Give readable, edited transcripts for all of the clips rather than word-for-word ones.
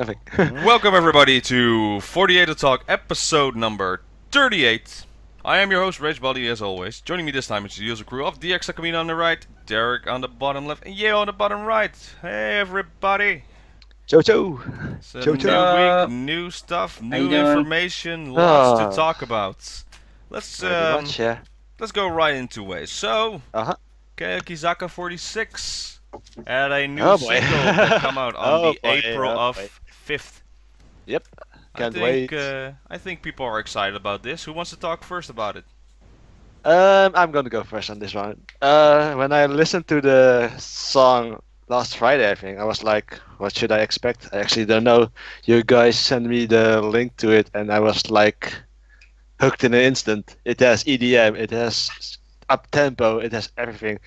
Nothing. Welcome everybody to 48 to Talk, episode number 38. I am your host, Rage Body, as always. Joining me this time is the usual crew of DXTakamina on the right, Derek on the bottom left, and Yeo on the bottom right. Hey everybody! Jojo. It's a What's Jojo. new week, up? new stuff, How you new doing? information, lots to Ah, talk about. Let's very um, much, yeah. let's go right into it. So, Uh-huh. KEYAKIZAKA46 had a new Oh boy. single that come out on Oh the boy, April oh boy. of 5th. Yep. I Can't think wait. uh, I think people are excited about this. Who wants to talk first about it? I'm gonna go first on this one. When I listened to the song last Friday, I think, I was like, what should I expect? I actually don't know. You guys sent me the link to it, and I was like hooked in an instant. It has EDM, it has up tempo, it has everything.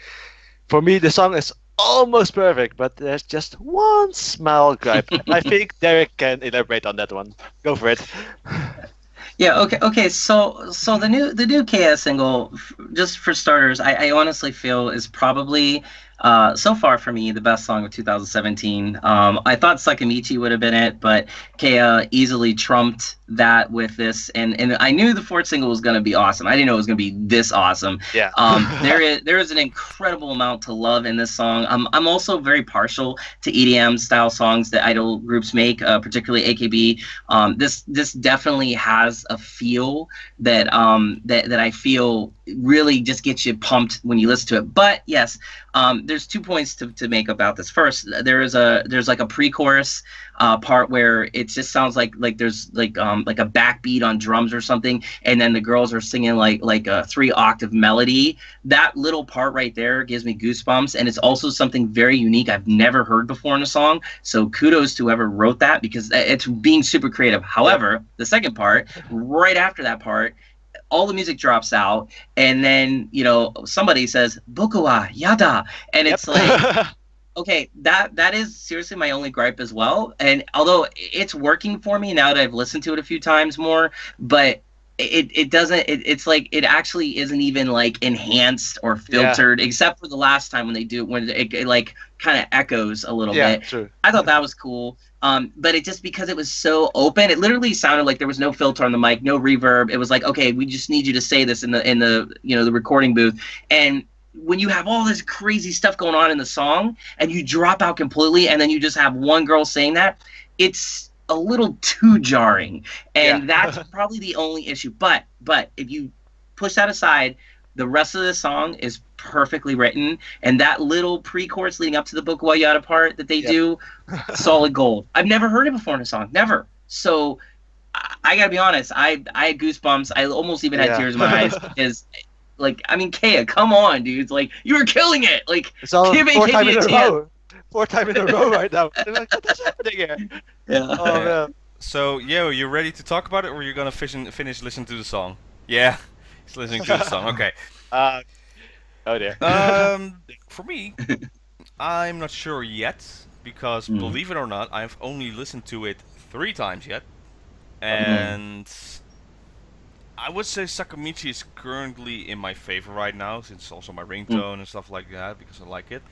For me, the song is almost perfect, but there's just one small gripe. I think Derek can elaborate on that one. Go for it. Yeah, okay. So the new KS single, just for starters, I honestly feel is probably so far for me the best song of 2017. I thought Sakamichi would have been it, but Kea easily trumped that with this, and I knew the fourth single was going to be awesome. I didn't know it was going to be this awesome. Yeah. There is an incredible amount to love in this song. I'm also very partial to EDM style songs that idol groups make, particularly AKB. This definitely has a feel that I feel really just gets you pumped when you listen to it. But yes, there's 2 points to make about this. First, there's like a pre-chorus part where it just sounds like there's like a backbeat on drums or something, and then the girls are singing like a 3-octave melody. That little part right there gives me goosebumps, and it's also something very unique I've never heard before in a song. So kudos to whoever wrote that, because it's being super creative. However, the second part, right after that part, all the music drops out, and then somebody says "boku wa yada," and Yep. it's like, okay, that is seriously my only gripe as well. And although it's working for me now that I've listened to it a few times more, but it doesn't. It's like it actually isn't even like enhanced or Yeah. filtered, except for the last time when they do, when it like kind of echoes a little Yeah. bit. True. I thought that was cool. But it just, because it was so open, it literally sounded like there was no filter on the mic, no reverb. It was like, okay, we just need you to say this in the recording booth. And when you have all this crazy stuff going on in the song and you drop out completely, and then you just have one girl saying that, it's a little too jarring. And Yeah. that's probably the only issue. But if you push that aside, the rest of the song is perfectly written, and that little pre-chorus leading up to the Boku wa Yada part that they Yep. do, solid gold. I've never heard it before in a song, never. So I gotta be honest, I had goosebumps. I almost even had Yeah. tears in my eyes, because, like, I mean, Kea, come on, dude. It's like, you were killing it. Like, It's all give four time AKB in a a chance. row. 4 time in a row right now. I'm like, what is happening here? Yeah. Oh Yeah. man. So, Yo, you ready to talk about it, or you gonna finish listening to the song? Yeah, he's listening to the song. Okay. Uh, oh dear. For me, I'm not sure yet, because Mm. believe it or not, I've only listened to it 3 times yet, Mm. and I would say Sakamichi is currently in my favor right now, since it's also my Mm. ringtone and stuff like that, because I like it.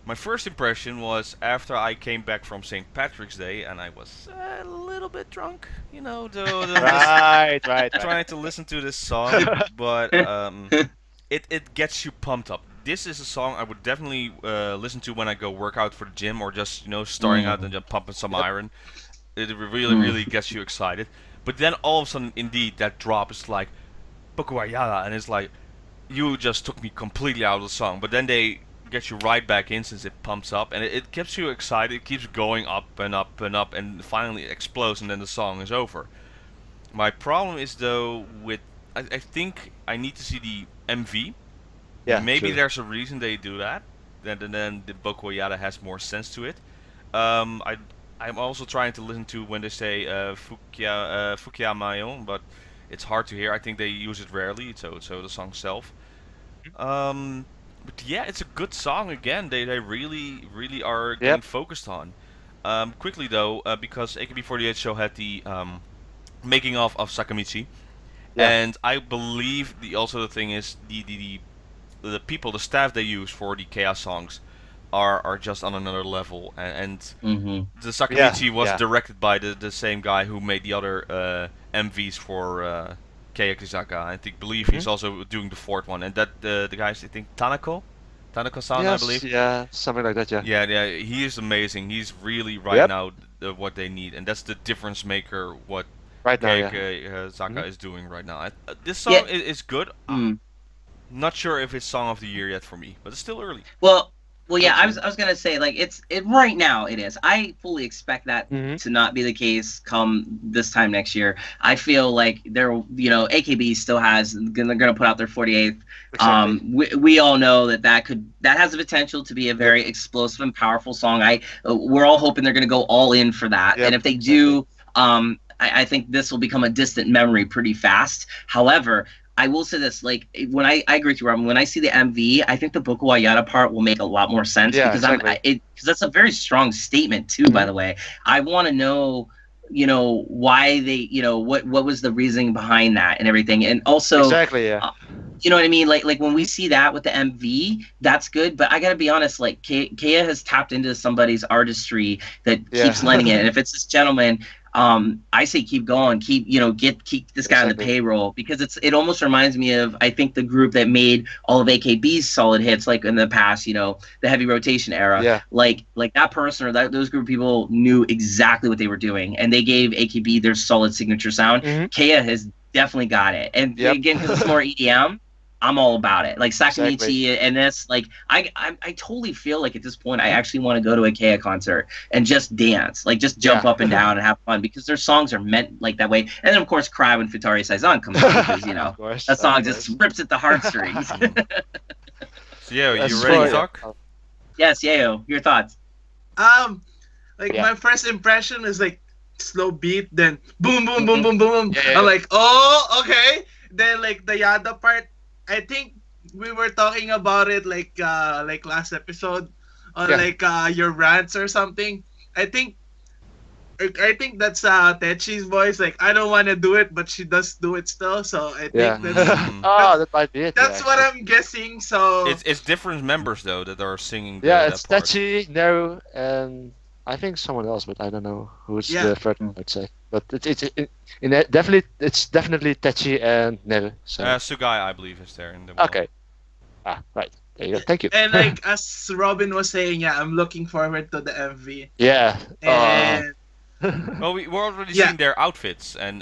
My first impression was after I came back from St. Patrick's Day and I was a little bit drunk, Right, right, right. trying to listen to this song, but it gets you pumped up. This is a song I would definitely listen to when I go work out for the gym, or just starting out and Mm. just pumping some Yep. iron. It really Mm. really gets you excited. But then all of a sudden, indeed, that drop is like Boku wa Yada, and it's like you just took me completely out of the song. But then they get you right back in since it pumps up, and it keeps you excited. It keeps going up and up and up, and finally it explodes, and then the song is over. My problem is though with I think I need to see the MV. Yeah, Maybe true. there's a reason they do that. Then the Boku Yada has more sense to it. I'm also trying to listen to when they say Fukuyamayon, but it's hard to hear. I think they use it rarely, so the song itself. But yeah, it's a good song again. They really are getting Yep. focused on. Quickly though, because AKB48 show had the making of Sakamichi, Yeah. and I believe the thing is the people, the staff they use for the chaos songs, are just on another level, Mm-hmm. the Yeah, Sakamichi was yeah. directed by the same guy who made the other MVs for KEYAKIZAKA. Believe he's Mhm. also doing the fourth one, and that the guys I think Tanaka-san, I Yes, believe. yeah, something like that. Yeah. Yeah, yeah, he is amazing. He's really right Yep. now what they need, and that's the difference maker. What Right now, yeah. KEYAKIZAKA Mhm. is doing right now. This Yeah. song is good. Not sure if it's song of the year yet for me, but it's still early. Well, yeah. I Okay. was gonna say like it right now. It is. I fully expect that Hmm. to not be the case come this time next year. I feel like AKB still has they're gonna put out their 48th. Exactly. We all know that has the potential to be a Yep. very explosive and powerful song. We're all hoping they're gonna go all in for that, and Yep. if they Exactly. do, I think this will become a distant memory pretty fast. However, I will say this, like when I agree with you, Robin. When I see the MV, I think the Bukuwa part will make a lot more sense Yeah. because Exactly. because that's a very strong statement too. By the way, I want to know, why they, what was the reasoning behind that and everything, and also, Exactly. Yeah. uh, you know what I mean? Like when we see that with the MV, that's good. But I gotta be honest, like Kea has tapped into somebody's artistry that keeps lending it, Yeah. and if it's this gentleman, I say keep going, keep this guy on the Exactly. payroll because it almost reminds me of I think the group that made all of AKB's solid hits like in the past, the heavy rotation era. Yeah. Like that person or those group of people knew exactly what they were doing and they gave AKB their solid signature sound. Hmm. Kea has definitely got it, and Yep. again because it's more EDM. I'm all about it. Like Exactly. Sakamichi and this, like I totally feel like at this point I actually want to go to a Kea concert and just dance, like just jump Yeah. up and down and have fun because their songs are meant like that way. And then of course cry when Futari Saizan comes on because Of course. that Of song course. just rips at the heartstrings. So yeah, you As ready for to talk? Yes, Yayo, your thoughts? Like Yeah. my first impression is like slow beat, then boom, boom, boom, boom, boom. Yeah. I'm like, oh, okay. Then like the Yada part, I think we were talking about it like last episode on Yeah. your rants or something. I think I think that's Techi's voice. Like I don't want to do it, but she does do it still. So I Yeah. think that's Oh, that might be it. that's Yeah, what actually. I'm guessing. So It's different members though that are singing Yeah, that it's part. Tachi, Neru, and I think someone else, but I don't know who's Yeah. the third one, I'd say. But it's definitely Tachi and Neru. So Sugai, I believe, is there in the okay. Right. There you go. Thank you. and like as Robin was saying, yeah, I'm looking forward to the MV. Yeah. And Well, we're already Yeah. seeing their outfits, and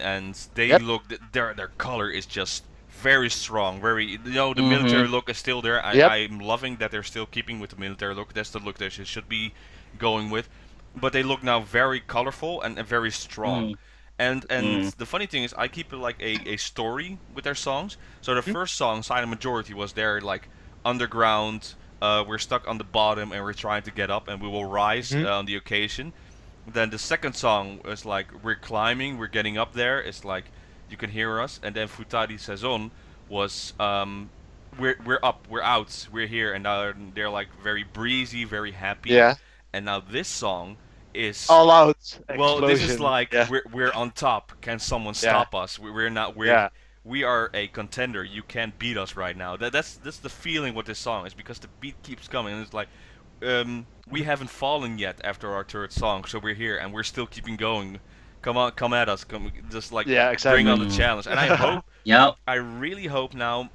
they Yep. look their color is just very strong. Very, the Mhm. military look is still there. Yep. I'm loving that they're still keeping with the military look. That's the look they should be going with. But they look now very colorful and very strong. And Mm. the funny thing is, I keep it like a story with their songs. So the Hmm? first song, Silent Majority, was there like underground. We're stuck on the bottom and we're trying to get up, and we will rise Mhm. on the occasion. Then the second song is like we're climbing, we're getting up there. It's like you can hear us. And then Futari Saison was we're up, we're out, we're here, and now they're like very breezy, very happy. Yeah. And now this song is All out well, this is explosion. like Yeah. we're on top. Can someone stop us? We're not. Yeah. We are a contender. You can't beat us right now. That's the feeling with this song is because the beat keeps coming. And it's like we haven't fallen yet after our third song, so we're here and we're still keeping going. Come on, come at us. Come, just like Yeah, bring on the exactly. challenge. And I hope, Yep. I really hope now.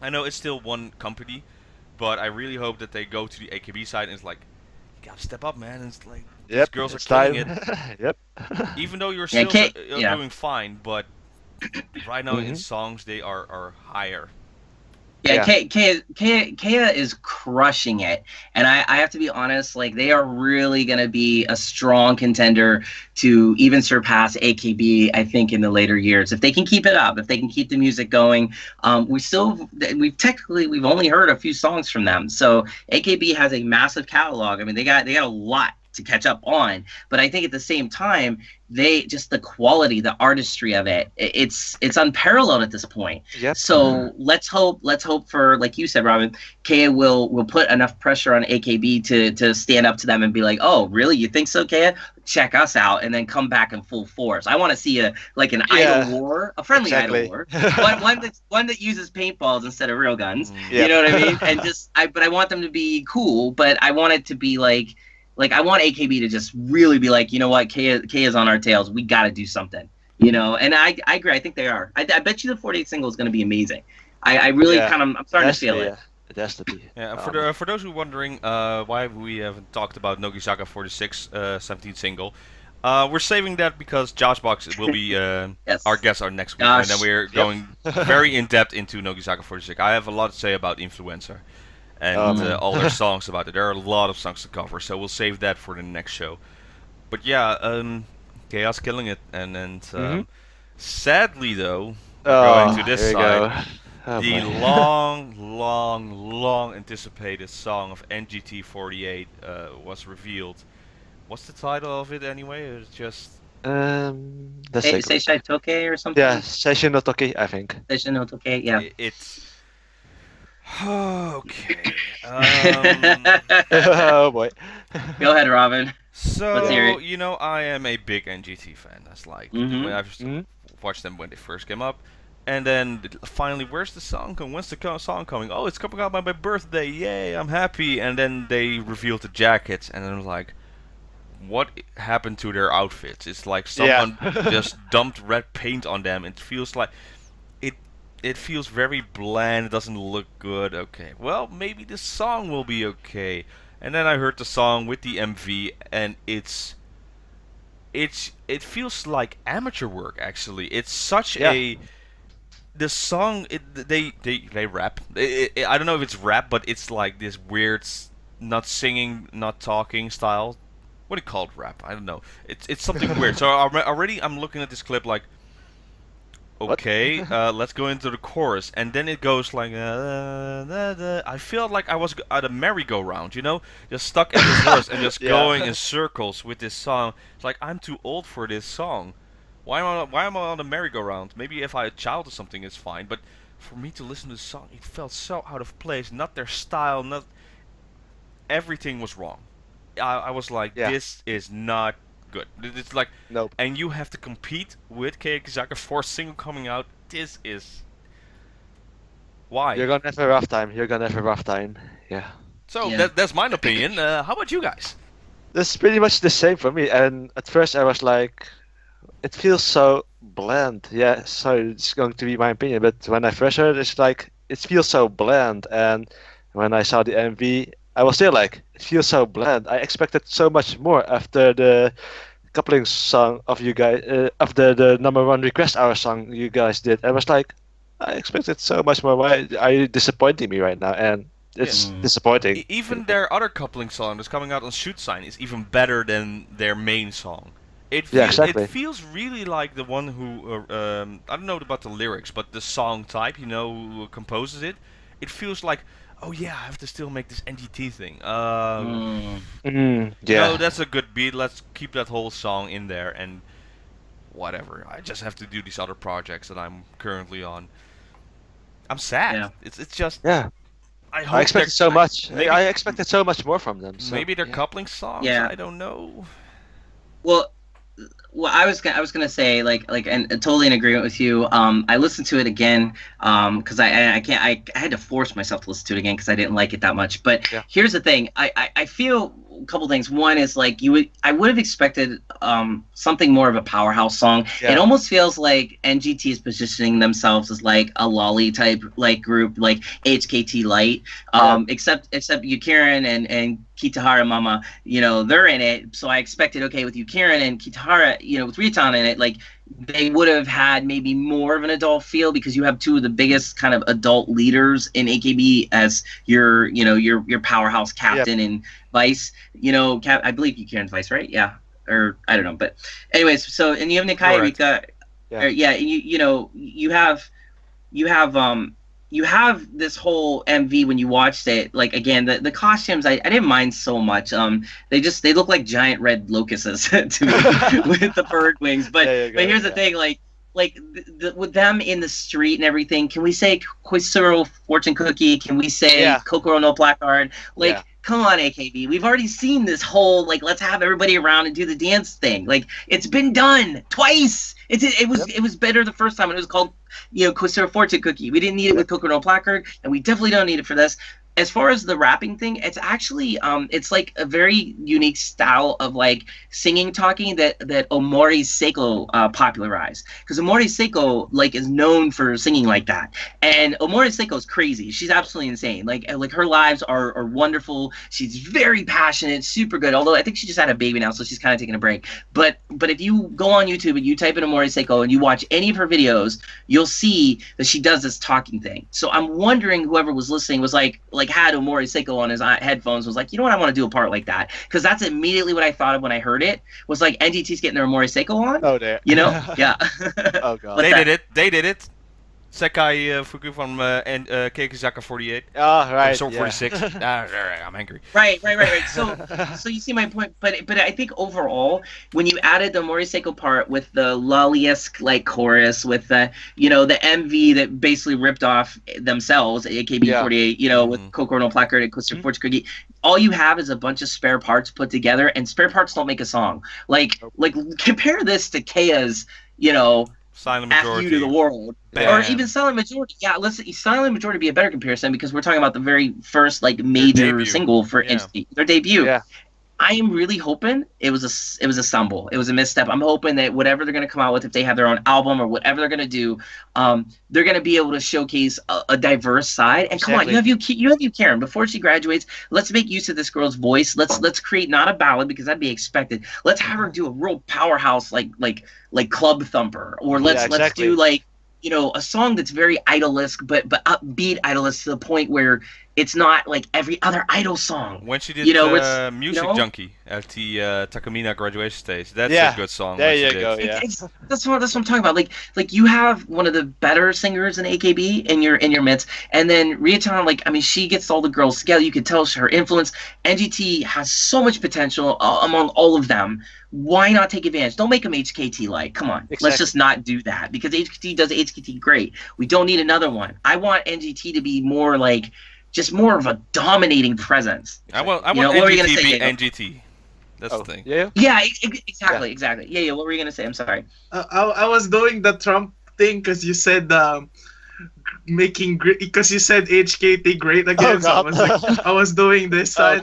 I know it's still one company, but I really hope that they go to the AKB side and it's like, you gotta step up, man. And it's like these Yep. girls are It's killing time. it. Yep. Even though you're Yeah, still yeah. doing fine, but right now in Mhm. songs they are higher. Yeah, Yeah. Kea is crushing it, and I have to be honest. Like they are really gonna be a strong contender to even surpass AKB. I think in the later years, if they can keep it up, if they can keep the music going. We've only heard a few songs from them, so AKB has a massive catalog. I mean, they got a lot to catch up on. But I think at the same time, they just the quality, the artistry of it, it's unparalleled at this point. Yep. So let's hope for, like you said, Robin, Kea will put enough pressure on AKB to stand up to them and be like, oh, really? You think so, Kea? Check us out, and then come back in full force. I want to see an idol war, a friendly idol war, one that uses paintballs instead of real guns. You know what I mean? And but I want them to be cool, but I want it to be like I want AKB to just really be like, you know what, Kea is on our tails. We got to do something, you know. And I agree. I think they are. I bet you the 48 single is going to be amazing. I really I'm starting to feel it. It has to be. Yeah, for those who are wondering why we haven't talked about Nogizaka 46 17 single, we're saving that because Joshbox will be our guest our next week, and then we're going very in depth into Nogizaka 46. I have a lot to say about Influencer and all their songs about it. There are a lot of songs to cover, so we'll save that for the next show. But yeah, Chaos killing it, and sadly though, going to this side. The long anticipated song of NGT48 was revealed. What's the title of it anyway? It's just Seishai Toke or something? Yeah, Seishai no Toki, I think. Seishai no Toke, yeah. It's okay. Oh boy. Go ahead, Robin. So, you know, I am a big NGT fan. That's like when I've watched them when they first came up. And then finally, where's the song coming? When's the song coming? Oh, it's coming out by my birthday! Yay, I'm happy! And then they revealed the jackets, and I was like, what happened to their outfits? It's like someone just dumped red paint on them. It feels like it feels very bland. It doesn't look good. Okay, well maybe the song will be okay. And then I heard the song with the MV, and it feels like amateur work. Actually, it's such a the song, they rap. I don't know if it's rap, but it's like this weird, not singing, not talking style. What do you call it, rap? I don't know. It's something weird. So already I'm looking at this clip like, okay, let's go into the chorus, and then it goes like, I feel like I was at a merry-go-round, you know, just stuck at this verse and just going in circles with this song. It's like, I'm too old for this song. Why am I on a merry-go-round? Maybe if I had a child or something, it's fine. But for me to listen to the song, it felt so out of place. Not their style. Not everything was wrong. I was like, this is not good. It's like, nope. And you have to compete with KEYAKIZAKA for a single coming out. This is why you're gonna have a rough time. Yeah. So that's my opinion. How about you guys? That's pretty much the same for me. And at first I was like, it feels so bland. Yeah, so it's going to be my opinion. But when I first heard it, it's like, it feels so bland. And when I saw the MV, I was still like, it feels so bland. I expected so much more after the coupling song of you guys, after the #1 request hour song you guys did. I was like, I expected so much more. Why are you disappointing me right now? And it's disappointing. Even their other coupling song that's coming out on Shoot Sign is even better than their main song. It feels really like the one who, I don't know about the lyrics, but the song type, you know, who composes it. It feels like, oh yeah, I have to still make this NGT thing. No, that's a good beat. Let's keep that whole song in there and whatever. I just have to do these other projects that I'm currently on. I'm sad. Yeah. It's just. Yeah. I expected so much. I expected so much more from them. So, maybe they're coupling songs. Yeah. I don't know. Well, I was gonna say and totally in agreement with you. I listened to it again because I had to force myself to listen to it again because I didn't like it that much. But here's the thing, I feel a couple things. One is like I would have expected something more of a powerhouse song. It almost feels like NGT is positioning themselves as like a lolly type like group, like HKT Light. Except Yukirin and Kitahara Mama, you know, they're in it. So I expected, okay, with Yukirin and Kitahara, you know, with Ritan in it, like they would have had maybe more of an adult feel because you have two of the biggest kind of adult leaders in AKB as your powerhouse captain and vice. You know, I believe Yukirin's vice, right? Yeah, or I don't know, but anyways. So and you have Nikai Rika, you have you have this whole MV when you watched it. Like again, the costumes I didn't mind so much. They look like giant red locusts to me with the bird wings. But here's the thing, like with them in the street and everything. Can we say Quisero fortune cookie? Can we say Kokoro no placard? Like. Come on, AKB. We've already seen this whole like let's have everybody around and do the dance thing. Like it's been done twice. It was better the first time. And it was called Quisera fortune cookie. We didn't need it with Kokoro no placard, and we definitely don't need it for this. As far as the rapping thing, it's actually it's like a very unique style of like singing talking that Omori Seiko popularized, because Omori Seiko like is known for singing like that, and Omori Seiko is crazy. She's absolutely insane. Like her lives are wonderful. She's very passionate, super good. Although I think she just had a baby now, so she's kind of taking a break. But if you go on YouTube and you type in Omori Seiko and you watch any of her videos, you'll see that she does this talking thing. So I'm wondering whoever was listening was like had Omori Seiko on his headphones, was like, you know what, I want to do a part like that, because that's immediately what I thought of when I heard it. Was like NGT's getting their Omori Seiko on. Oh, there. Yeah. Oh god. They did it. Sakai Fuku from KEYAKIZAKA48. Oh, right. Episode 46. I'm angry. Right. So you see my point, but I think overall, when you added the Omori Seiko part with the lolly-esque like chorus, with the the MV that basically ripped off themselves, AKB48, with Kokoro no placard and Quisera fortune cookie, all you have is a bunch of spare parts put together, and spare parts don't make a song. Like compare this to Kaya's, Silent Majority. F you to the world. Bam. Or even Silent Majority. Yeah, Silent Majority would be a better comparison, because we're talking about the very first like major single for NCT, their debut. Yeah. I am really hoping it was a stumble. It was a misstep. I'm hoping that whatever they're going to come out with, if they have their own album or whatever they're going to do, they're going to be able to showcase a diverse side. And come on, you have Karen. Before she graduates, let's make use of this girl's voice. Let's create not a ballad, because that'd be expected. Let's have her do a real powerhouse like Club Thumper, or let's do like a song that's very idol-esque, but upbeat idol-esque to the point where it's not like every other idol song. When she did Music Junkie at the Takamina graduation stage, that's a good song. There you go. Yeah, that's what I'm talking about. Like you have one of the better singers in AKB in your midst, and then Riatan, she gets all the girls together. You can tell her influence. NGT has so much potential among all of them. Why not take advantage? Don't make them HKT-like. Come on. Let's just not do that, because HKT does HKT great. We don't need another one. I want NGT to be more like, just more of a dominating presence. I want NGT to be NGT. That's the thing. Yeah, exactly. Yeah, what were you going to say? I'm sorry. I was doing the Trump thing because you said making great, because you said HKT great again. So I was like, I was doing this side.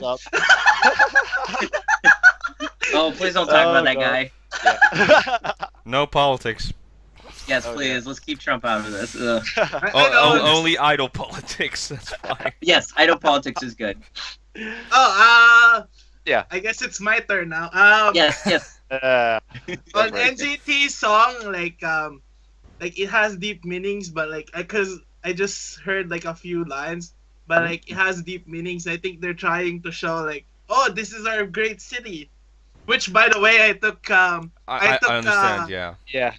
Oh, please don't talk about that guy. Yeah. No politics. Yes, please. Let's keep Trump out of this. Only idol politics. That's fine. Yes, idol politics is good. Yeah. I guess it's my turn now. Yes. On NCT song, like it has deep meanings, but because I just heard like a few lines, but like it has deep meanings. I think they're trying to show like, oh, this is our great city. Which, by the way, I took. I understand. Yeah.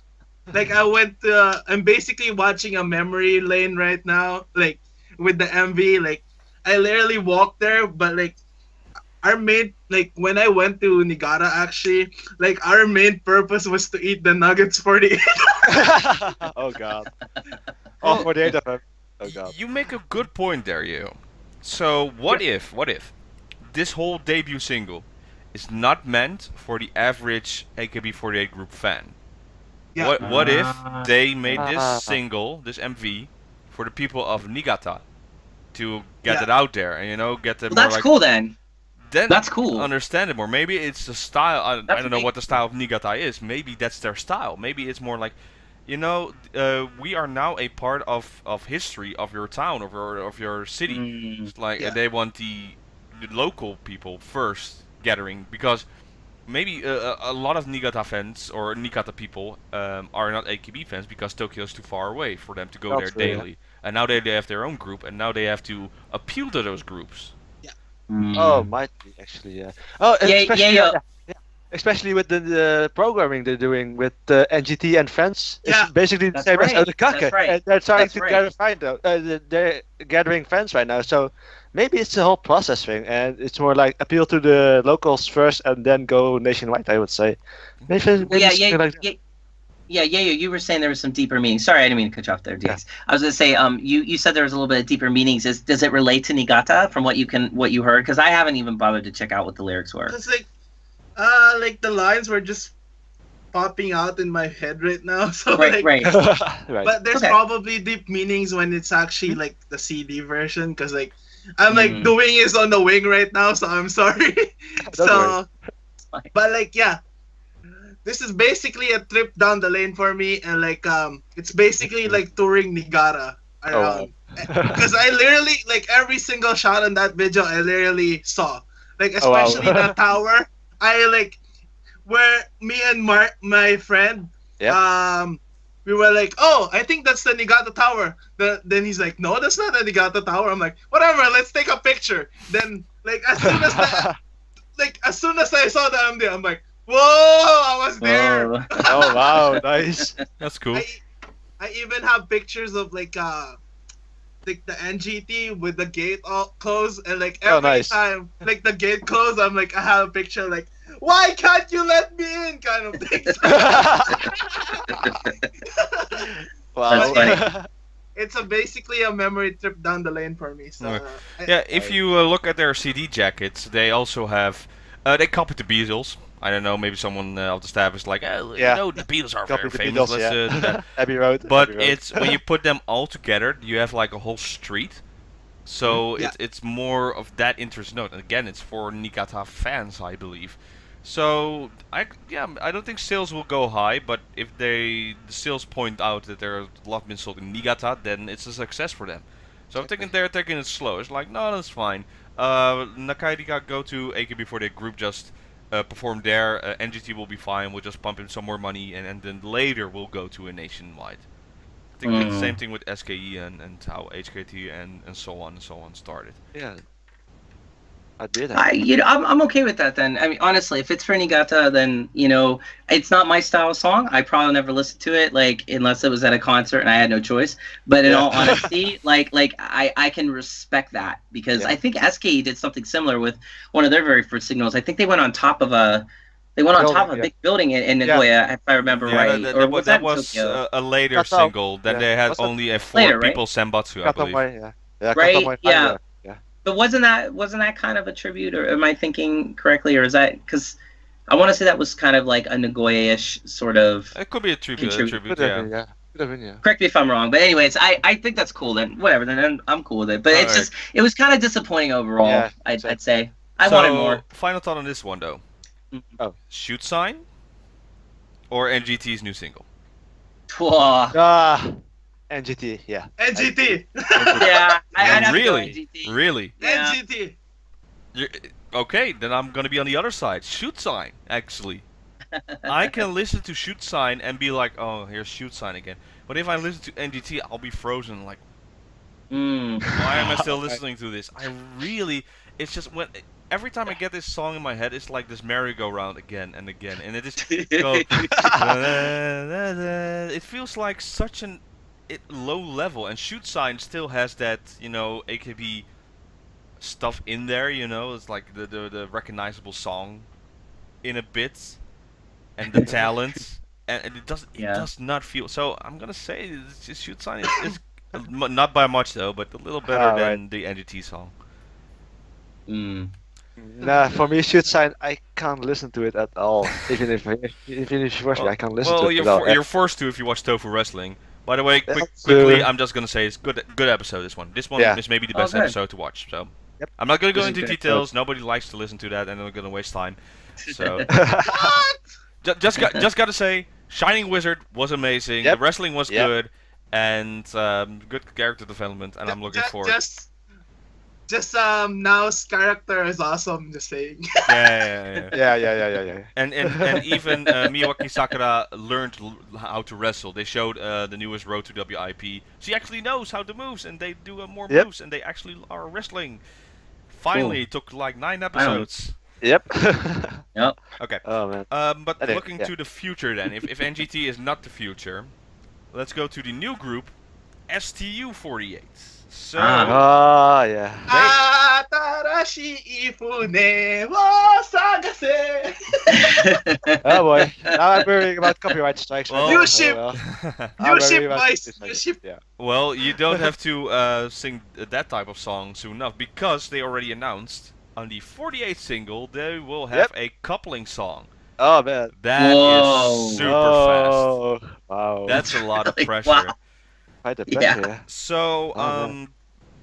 Like I went to, I'm basically watching a memory lane right now, like with the MV. Like I literally walked there, but like our main, like when I went to Niigata, actually, like our main purpose was to eat the nuggets 48. Oh god. Oh, 48 of them. Oh god. You make a good point there, you. So what if this whole debut single is not meant for the average AKB48 group fan? Yeah. What if they made this single, this MV, for the people of Niigata to get it out there and get them? Well, that's cool then. Then that's cool. Understand it more. Maybe it's the style. I don't know what the style of Niigata is. Maybe that's their style. Maybe it's more like, we are now a part of history of your town, of your city. And they want the local people first gathering, because maybe a lot of Niigata fans or Niigata people are not AKB fans because Tokyo is too far away for them to go there daily. And now they have their own group, and now they have to appeal to those groups. Oh, might be actually, yeah. Oh, yeah. especially with the programming they're doing with NGT and friends. Yeah. It's basically the That's same as right. Odakake, That's right. and they're trying That's to right. they're gathering fans right now. So maybe it's a whole process thing, and it's more like appeal to the locals first, and then go nationwide. I would say. Maybe Well, yeah, something like that. yeah, you were saying there was some deeper meaning. Sorry, I didn't mean to cut you off there, DX. I was gonna say, you said there was a little bit of deeper meanings. Does it relate to Niigata from what you heard? Because I haven't even bothered to check out what the lyrics were. Cause like the lines were just popping out in my head right now. So Right, like, right. Right. but there's Okay. probably deep meanings when it's actually like the CD version. Cause like I'm like Mm. doing is on the wing right now, so I'm sorry. Don't worry. Fine. But like yeah, this is basically a trip down the lane for me, and like it's basically like touring Niigata around. Because I literally like every single shot in that video I literally saw, like Oh, wow. especially the tower. I like where me and my friend, Yeah. we were like, oh, I think that's the Niigata tower. Then he's like, no, that's not the Niigata tower. I'm like, whatever, let's take a picture. Then like as soon as as soon as I saw that I'm there, I'm like, whoa, I was there. Oh. Oh wow, nice. That's cool. I even have pictures of like the NGT with the gate all closed, and like every nice. time like the gate closed, I'm like, I have a picture like, why can't you let me in, kind of thing. Wow. That's It's basically a memory trip down the lane for me. So Okay. Yeah, if you look at their CD jackets, they also have they copied the Beatles. I don't know, maybe someone of the staff is like, oh, Yeah. you know, the Beatles are Copy very the famous. Beatles, Let's do that. Abbey Road. But Abbey Road. it's when you put them all together, you have like a whole street. So Yeah. it's more of that interest note. And again, it's for Niigata fans, I believe. So I don't think sales will go high, but if the sales point out that there are a lot been sold in Niigata, then it's a success for them. So I'm thinking they're taking it slow. It's like, no, that's fine. Nakairika go to AKB48 group just perform there. NGT will be fine. We'll just pump in some more money, and then later we'll go to a nationwide. I think it's the same thing with SKE and how HKT and so on started. Yeah. I did. I'm okay with that then. I mean, honestly, if it's for Niigata, then it's not my style song. I probably never listened to it, like unless it was at a concert and I had no choice. But in Yeah. all honesty, like I can respect that because Yeah. I think SKE did something similar with one of their very first signals. I think they went on top of a Building, big building in Yeah. Nagoya, if I remember right. that, or was that a later Kata- single. Then yeah. they had Was that only a 4 later, right? people Senbatsu, I believe. Katamai, yeah. Yeah, Right, Katamai yeah. Fire, yeah. But wasn't that kind of a tribute, or am I thinking correctly, or is that because I want to say that was kind of like a Nagoya-ish sort of. It could be a tribute, Tribute. Could have yeah. been, yeah. Could have been, yeah. Correct me if I'm wrong, but anyways, I think that's cool. Then whatever, then I'm cool with it. But it's Alright. just it was kind of disappointing overall. Yeah, I'd say I So, wanted more. final thought on this one though. Oh. Shoot Sign or NGT's new single? Whoa. Ah, NGT, yeah. NGT. Yeah, I'd have to go Really? NGT. Really? Yeah. NGT. Okay, then I'm gonna be on the other side. Shoot Sign, actually. I can listen to Shoot Sign and be like, oh, here's Shoot Sign again. But if I listen to NGT, I'll be frozen. Like, Mm. why am I still listening to this? It's just every time I get this song in my head, it's like this merry-go-round again and again, and it just goes. It feels like such an low level, and Shoot Sign still has that, AKB stuff in there. It's like the recognizable song in a bit, and the talent, and it does not feel. So I'm gonna say it's just Shoot Sign is not by much though, but a little better than the NGT song. Mm. Nah, for me, Shoot Sign, I can't listen to it at all. Even if you force me, I can't listen to it at all. You're forced to if you watch Tofu Wrestling. By the way, That's, quickly, I'm just gonna say it's good episode. This one Yeah. is maybe the best Okay. episode to watch. So Yep. I'm not gonna go This is into good. details. Nobody likes to listen to that, and I'm gonna waste time. So What? just gotta say, Shining Wizard was amazing. Yep. The wrestling was Yep. good, and good character development. And I'm looking forward. Just now's character is awesome. Just saying. Yeah. yeah. And even Miyawaki Sakura learned how to wrestle. They showed the newest Road to WIP. She actually knows how to moves, and they do more Yep. moves, and they actually are wrestling. Finally, it took like 9 episodes. Yep. Yep. Okay. Oh man. But Anyway, looking yeah. to the future then, if NGT is not the future, let's go to the new group, STU48. So Ah, yeah. Atarashi ifune wo sagase. Oh boy. Now I'm worrying about copyright strikes. Well- right now. You ship. Oh, well. You I'm ship, worried about boys. this, You ship. Yeah. well, you don't have to sing that type of song soon enough because they already announced on the 48 single they will have a coupling song. Oh man. That Whoa. is super fast. Oh, wow. That's a lot of Really? pressure. Wow. quite a Yeah. pressure. Yeah. So, Oh, man.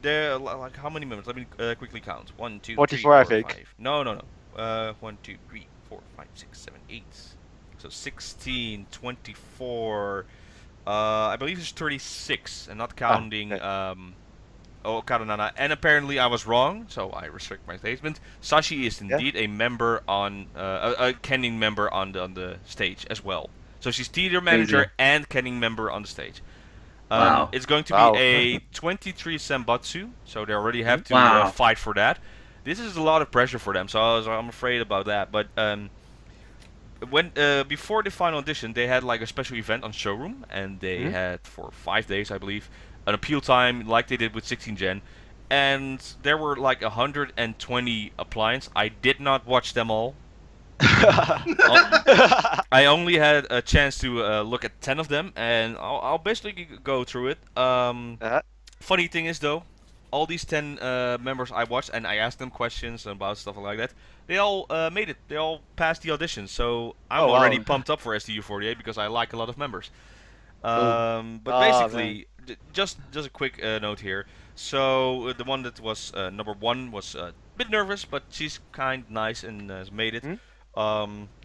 there like how many members? Let me quickly count. 1, 2, 3, 44, I 4, think. 5. No. 1, 2, 3, 4, 5, 6, 7, 8. So 16, 24. I believe it's 36, and not counting okay. Karanana. And apparently I was wrong, so I restrict my statement. Sashi is indeed a member on a Kenning member on the stage as well. So she's theater manager and Kenning member on the stage. Wow. It's going to Wow. be a 23 senbatsu, so they already have to Wow. fight for that. This is a lot of pressure for them, so I'm afraid about that. But when before the final audition, they had like a special event on Showroom, and they had for 5 days, I believe, an appeal time like they did with 16 Gen, and there were like 120 appliances. I did not watch them all. I only had a chance to look at 10 of them, and I'll basically go through it. Funny thing is though, all these 10 members I watched, and I asked them questions about stuff like that, they all made it. They all passed the audition, so I'm Oh, wow. already pumped up for STU48 because I like a lot of members. But Oh, basically, just a quick note here. So the one that was number 1 was a bit nervous, but she's kind, nice, and has made it.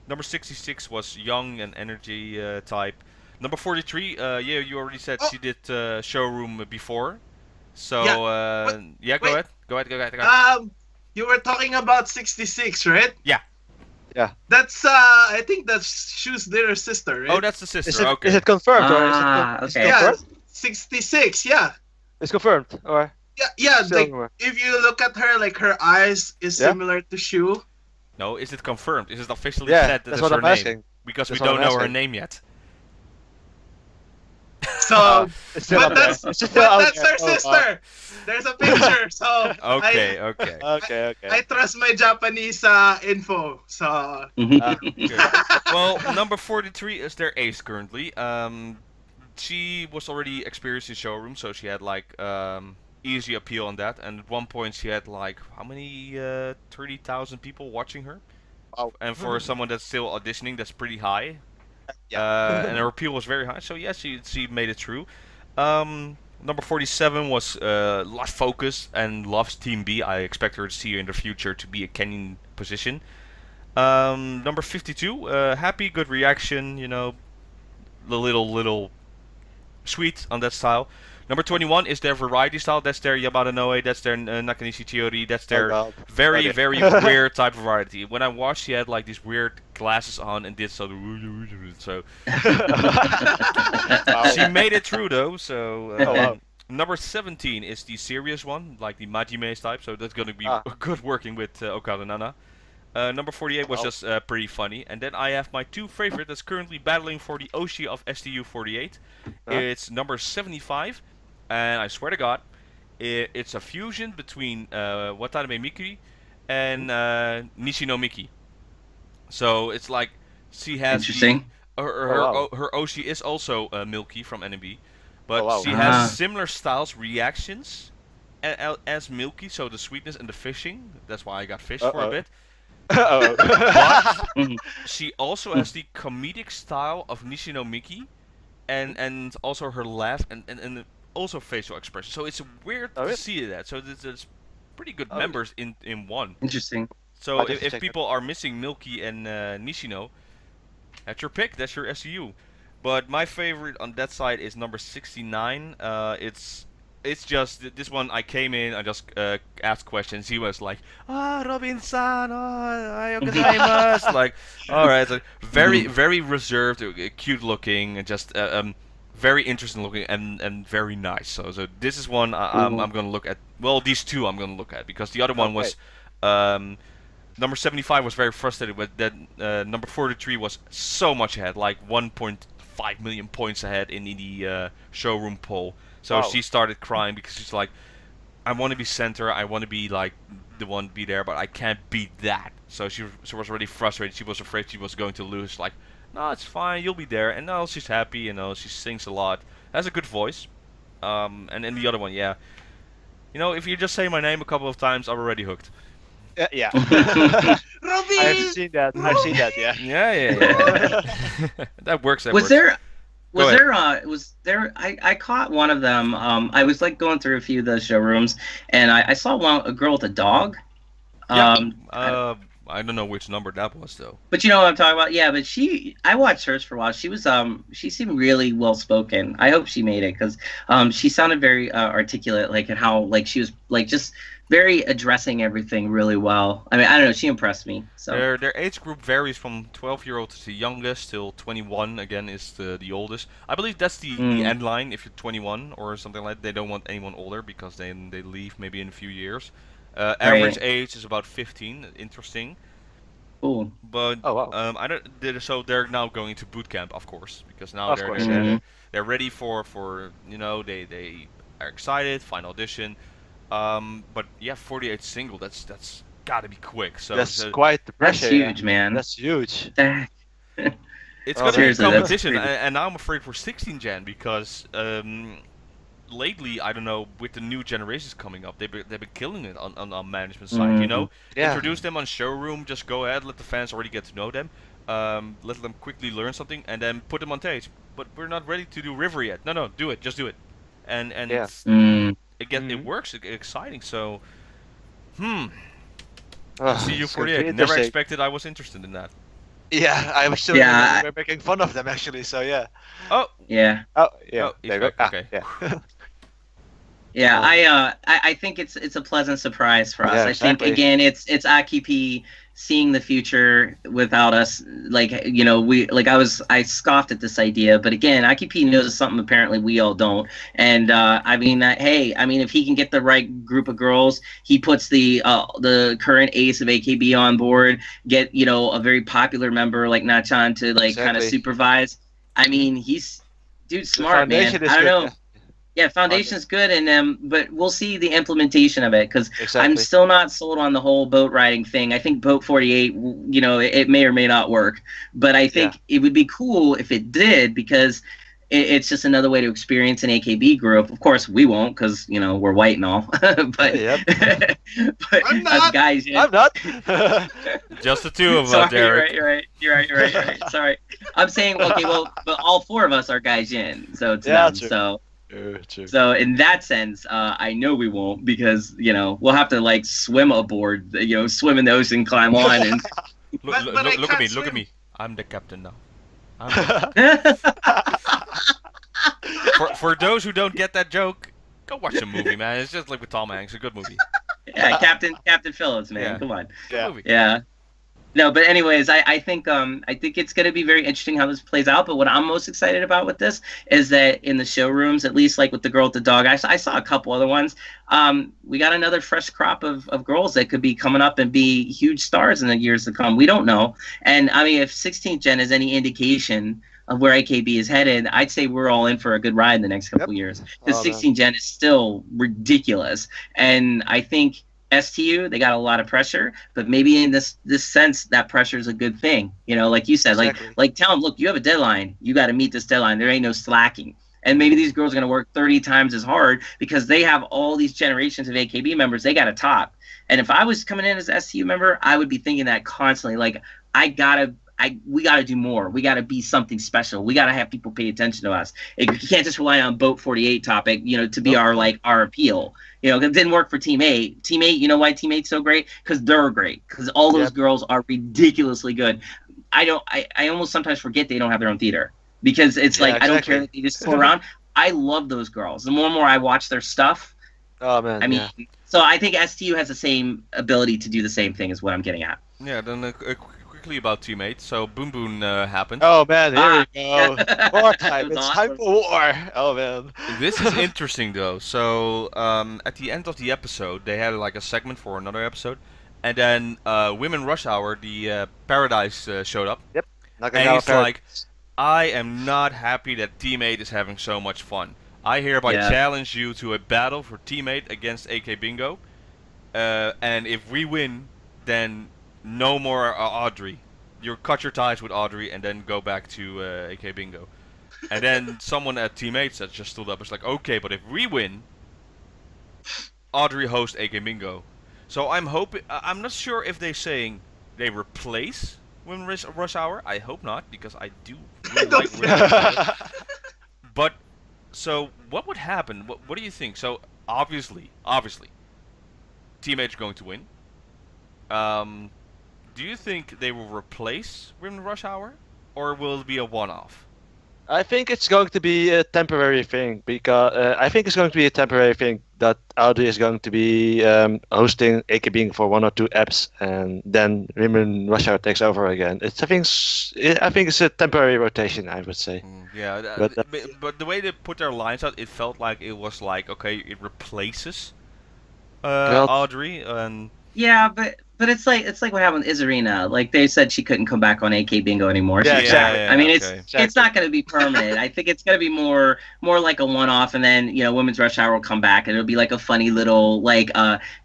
Number 66 was young and energy type. Number 43, yeah, you already said she did Showroom before. So yeah, go ahead. Go ahead. You were talking about 66, right? Yeah. Yeah. That's I think that's Shu's little sister, right? Oh, that's the sister. Is it, Okay. is it confirmed or is it, Okay. yeah, confirmed? 66. Yeah. It's confirmed or Yeah. still Like rumor? if you look at her, like her eyes is Yeah. similar to Shu. No, is it confirmed? Is it officially Yeah, said that that's it's what her I'm name? asking. Because That's we what don't I'm know her asking. name yet. So, It's still but out there. that's It's still out that's there. her Oh, wow. sister. There's a picture. So Okay. Okay. I trust my Japanese info. So Good. Well, number 43 is their ace currently. She was already experienced in Showroom, so she had like easy appeal on that. And at one point she had like how many 30,000 people watching her. Wow. And for someone that's still auditioning, that's pretty high. Yeah. And her appeal was very high, so yeah, she made it through. Number 47 was a lot focused and loves Team B. I expect her to see her in the future to be a Kenyan position. Number 52, happy, good reaction, you know, the little sweet on that style. Number 21 is their variety style. That's their Yamada Noe, that's their Nakanishi Chiori, that's their God. very, Okay. very weird type of variety. When I watched, she had like these weird glasses on and did so. She made it through though. So wow. number 17 is the serious one, like the Majime type. So that's gonna be good working with Okada Nana. Number 48 was just pretty funny. And then I have my 2 favorite that's currently battling for the Oshi of STU48. It's number 75. And I swear to God, it's a fusion between Watanabe Miki and Nishino Miki. So it's like she has Interesting. her Oshi is also Milky from NMB, but she Ah. has similar styles, reactions as Milky. So the sweetness and the fishing. That's why I got fish for a bit. But she also has the comedic style of Nishino Miki, and also her laugh and also facial expression. So it's weird to see that. So there's pretty good members in one. Interesting. So I'll just if check people are missing Milky and Nishino, that's your pick. That's your SU. But my favorite on that side is number 69. It's just this one. I came in. I just asked questions. He was like, Robin-san, ayaw gozaimasu. Like, all right, like, very reserved, cute looking, and just very interesting looking and very nice. So this is one I'm gonna look at. Well, these 2 I'm gonna look at because the other one was Number 75 was very frustrated with that. Number 43 was so much ahead, like 1.5 million points ahead in the showroom poll. So Wow. she started crying because she's like, I want to be center, I want to be like the one to be there, but I can't beat that. So she was already frustrated. She was afraid she was going to lose. Like, no, it's fine, you'll be there. And now she's happy. She sings a lot, has a good voice. And then the other one, yeah. If you just say my name a couple of times, I'm already hooked. Yeah. Robin! I've seen that. I've seen that. Yeah. Yeah. That works. Was there? I caught one of them. I was like going through a few of the showrooms, and I saw a girl with a dog. I don't know which number that was though. But you know what I'm talking about? Yeah, but I watched hers for a while. She seemed really well spoken. I hope she made it because she sounded very articulate, like and how like she was like just very addressing everything really well. I mean, I don't know, she impressed me. So their age group varies from 12-year-old to the youngest till 21. Again, is the oldest. I believe that's the end line. If you're 21 or something like that, they don't want anyone older because then they leave maybe in a few years. Average age is about 15. Interesting. Cool. But Oh wow. I don't. So they're now going to boot camp, of course, because now Of they're course, they're ready for they are excited. Final audition. But yeah, 48 single. That's gotta be quick. So That's quite the pressure. That's huge, man. That's huge. it's Oh, gonna be a seriously, that's competition, crazy. and now I'm afraid for 16 Gen because lately, I don't know, with the new generations coming up, they've been killing it on management side. Yeah. Introduce them on showroom. Just go ahead, let the fans already get to know them. Let them quickly learn something, and then put them on stage. But we're not ready to do River yet. No, do it. Just do it. And Yeah. it works. It's exciting. So, Oh, see you it's gonna be 48. Never interesting. expected I was interested in that. Yeah, I was still Yeah, we're making fun of them actually. So yeah. Oh, yeah. Oh yeah. Oh, he's there you go. back, okay. Yeah. Yeah, I think it's a pleasant surprise for us. Yeah, I think exactly. again it's AKP seeing the future without us. Like I scoffed at this idea, but again, AKP knows something apparently we all don't. And hey, if he can get the right group of girls, he puts the current ace of AKB on board, get a very popular member like Nachan to like kind of Exactly. supervise. He's dude smart, man. foundation is I don't good, know. Yeah, foundation's good, and but we'll see the implementation of it because Exactly. I'm still not sold on the whole boat riding thing. I think Boat 48, it may or may not work, but I think it would be cool if it did because it's just another way to experience an AKB group. Of course, we won't because we're white and all, but Yep. but I'm us not. guys, I'm not. just the two of us, Sorry, Derek. You're right. Sorry, I'm saying okay. Well, but all four of us are gaijin, so it's Yeah, them. true. So. True. So in that sense, I know we won't because we'll have to like swim aboard, swim in the ocean, climb on, and But I Look at can't me, look at swim. me. I'm the captain now. For those who don't get that joke, go watch the movie, man. It's just like with Tom Hanks, a good movie. yeah, Captain Phillips, man, Yeah. come on, Good Yeah. movie. yeah. No, but anyways, I think it's going to be very interesting how this plays out. But what I'm most excited about with this is that in the showrooms, at least like with the girl with the dog, I saw a couple other ones. We got another fresh crop of girls that could be coming up and be huge stars in the years to come. We don't know. And if 16th Gen is any indication of where AKB is headed, I'd say we're all in for a good ride in the next couple years. Because Oh, man. 16th Gen is still ridiculous, and I think. STU, they got a lot of pressure, but maybe in this sense, that pressure is a good thing. Like you said, Exactly. like tell them, look, you have a deadline. You got to meet this deadline. There ain't no slacking. And maybe these girls are going to work 30 times as hard because they have all these generations of AKB members they got to top. And if I was coming in as an STU member, I would be thinking that constantly. Like, we got to do more. We got to be something special. We got to have people pay attention to us. You can't just rely on Boat 48 topic, to be our appeal. It didn't work for Team 8. Team 8, you know why Team 8's so great? Because they're great. Because all those girls are ridiculously good. I almost sometimes forget they don't have their own theater. Because it's I don't exactly. care that they just go around. I love those girls. The more and more I watch their stuff, Oh man. so I think STU has the same ability to do the same thing is what I'm getting at. Yeah, then quickly about teammate. So Boom Boom happened. Oh man, here we go. yeah. War time. It was It's awesome. time for war. Oh man. This is interesting though. So at the end of the episode, they had like a segment for another episode, And then Women Rush Hour, the Paradise showed up. Yep. And Nakagawa he's Paradise. like, I am not happy that Teammate is having so much fun. I hereby Yeah. challenge you to a battle for Teammate against AK Bingo. And if we win, then no more Audrey. You cut your ties with Audrey and then go back to AK Bingo. And then someone at Teammates that just stood up was like, okay, but if we win, Audrey hosts AK Bingo. So I'm hoping. I'm not sure if they're saying they replace Women Rush Hour. I hope not, because I do really like Women Rush Hour. But so what would happen? What do you think? So obviously, Teammates going to win. Do you think they will replace Women Rush Hour, or will it be a one-off? I think it's going to be a temporary thing because that Audrey is going to be hosting AKB for 1 or 2 apps, and then Women Rush Hour takes over again. I think it's a temporary rotation, I would say. Yeah, but the way they put their lines out, it felt like it was like, okay, it replaces Audrey, and Yeah, but it's like what happened with Izarina. Like they said, she couldn't come back on AK Bingo anymore. Yeah, She's exactly. back. I mean, okay. it's not going to be permanent. I think it's going to be more like a one-off, and then Women's Rush Hour will come back, and it'll be like a funny little like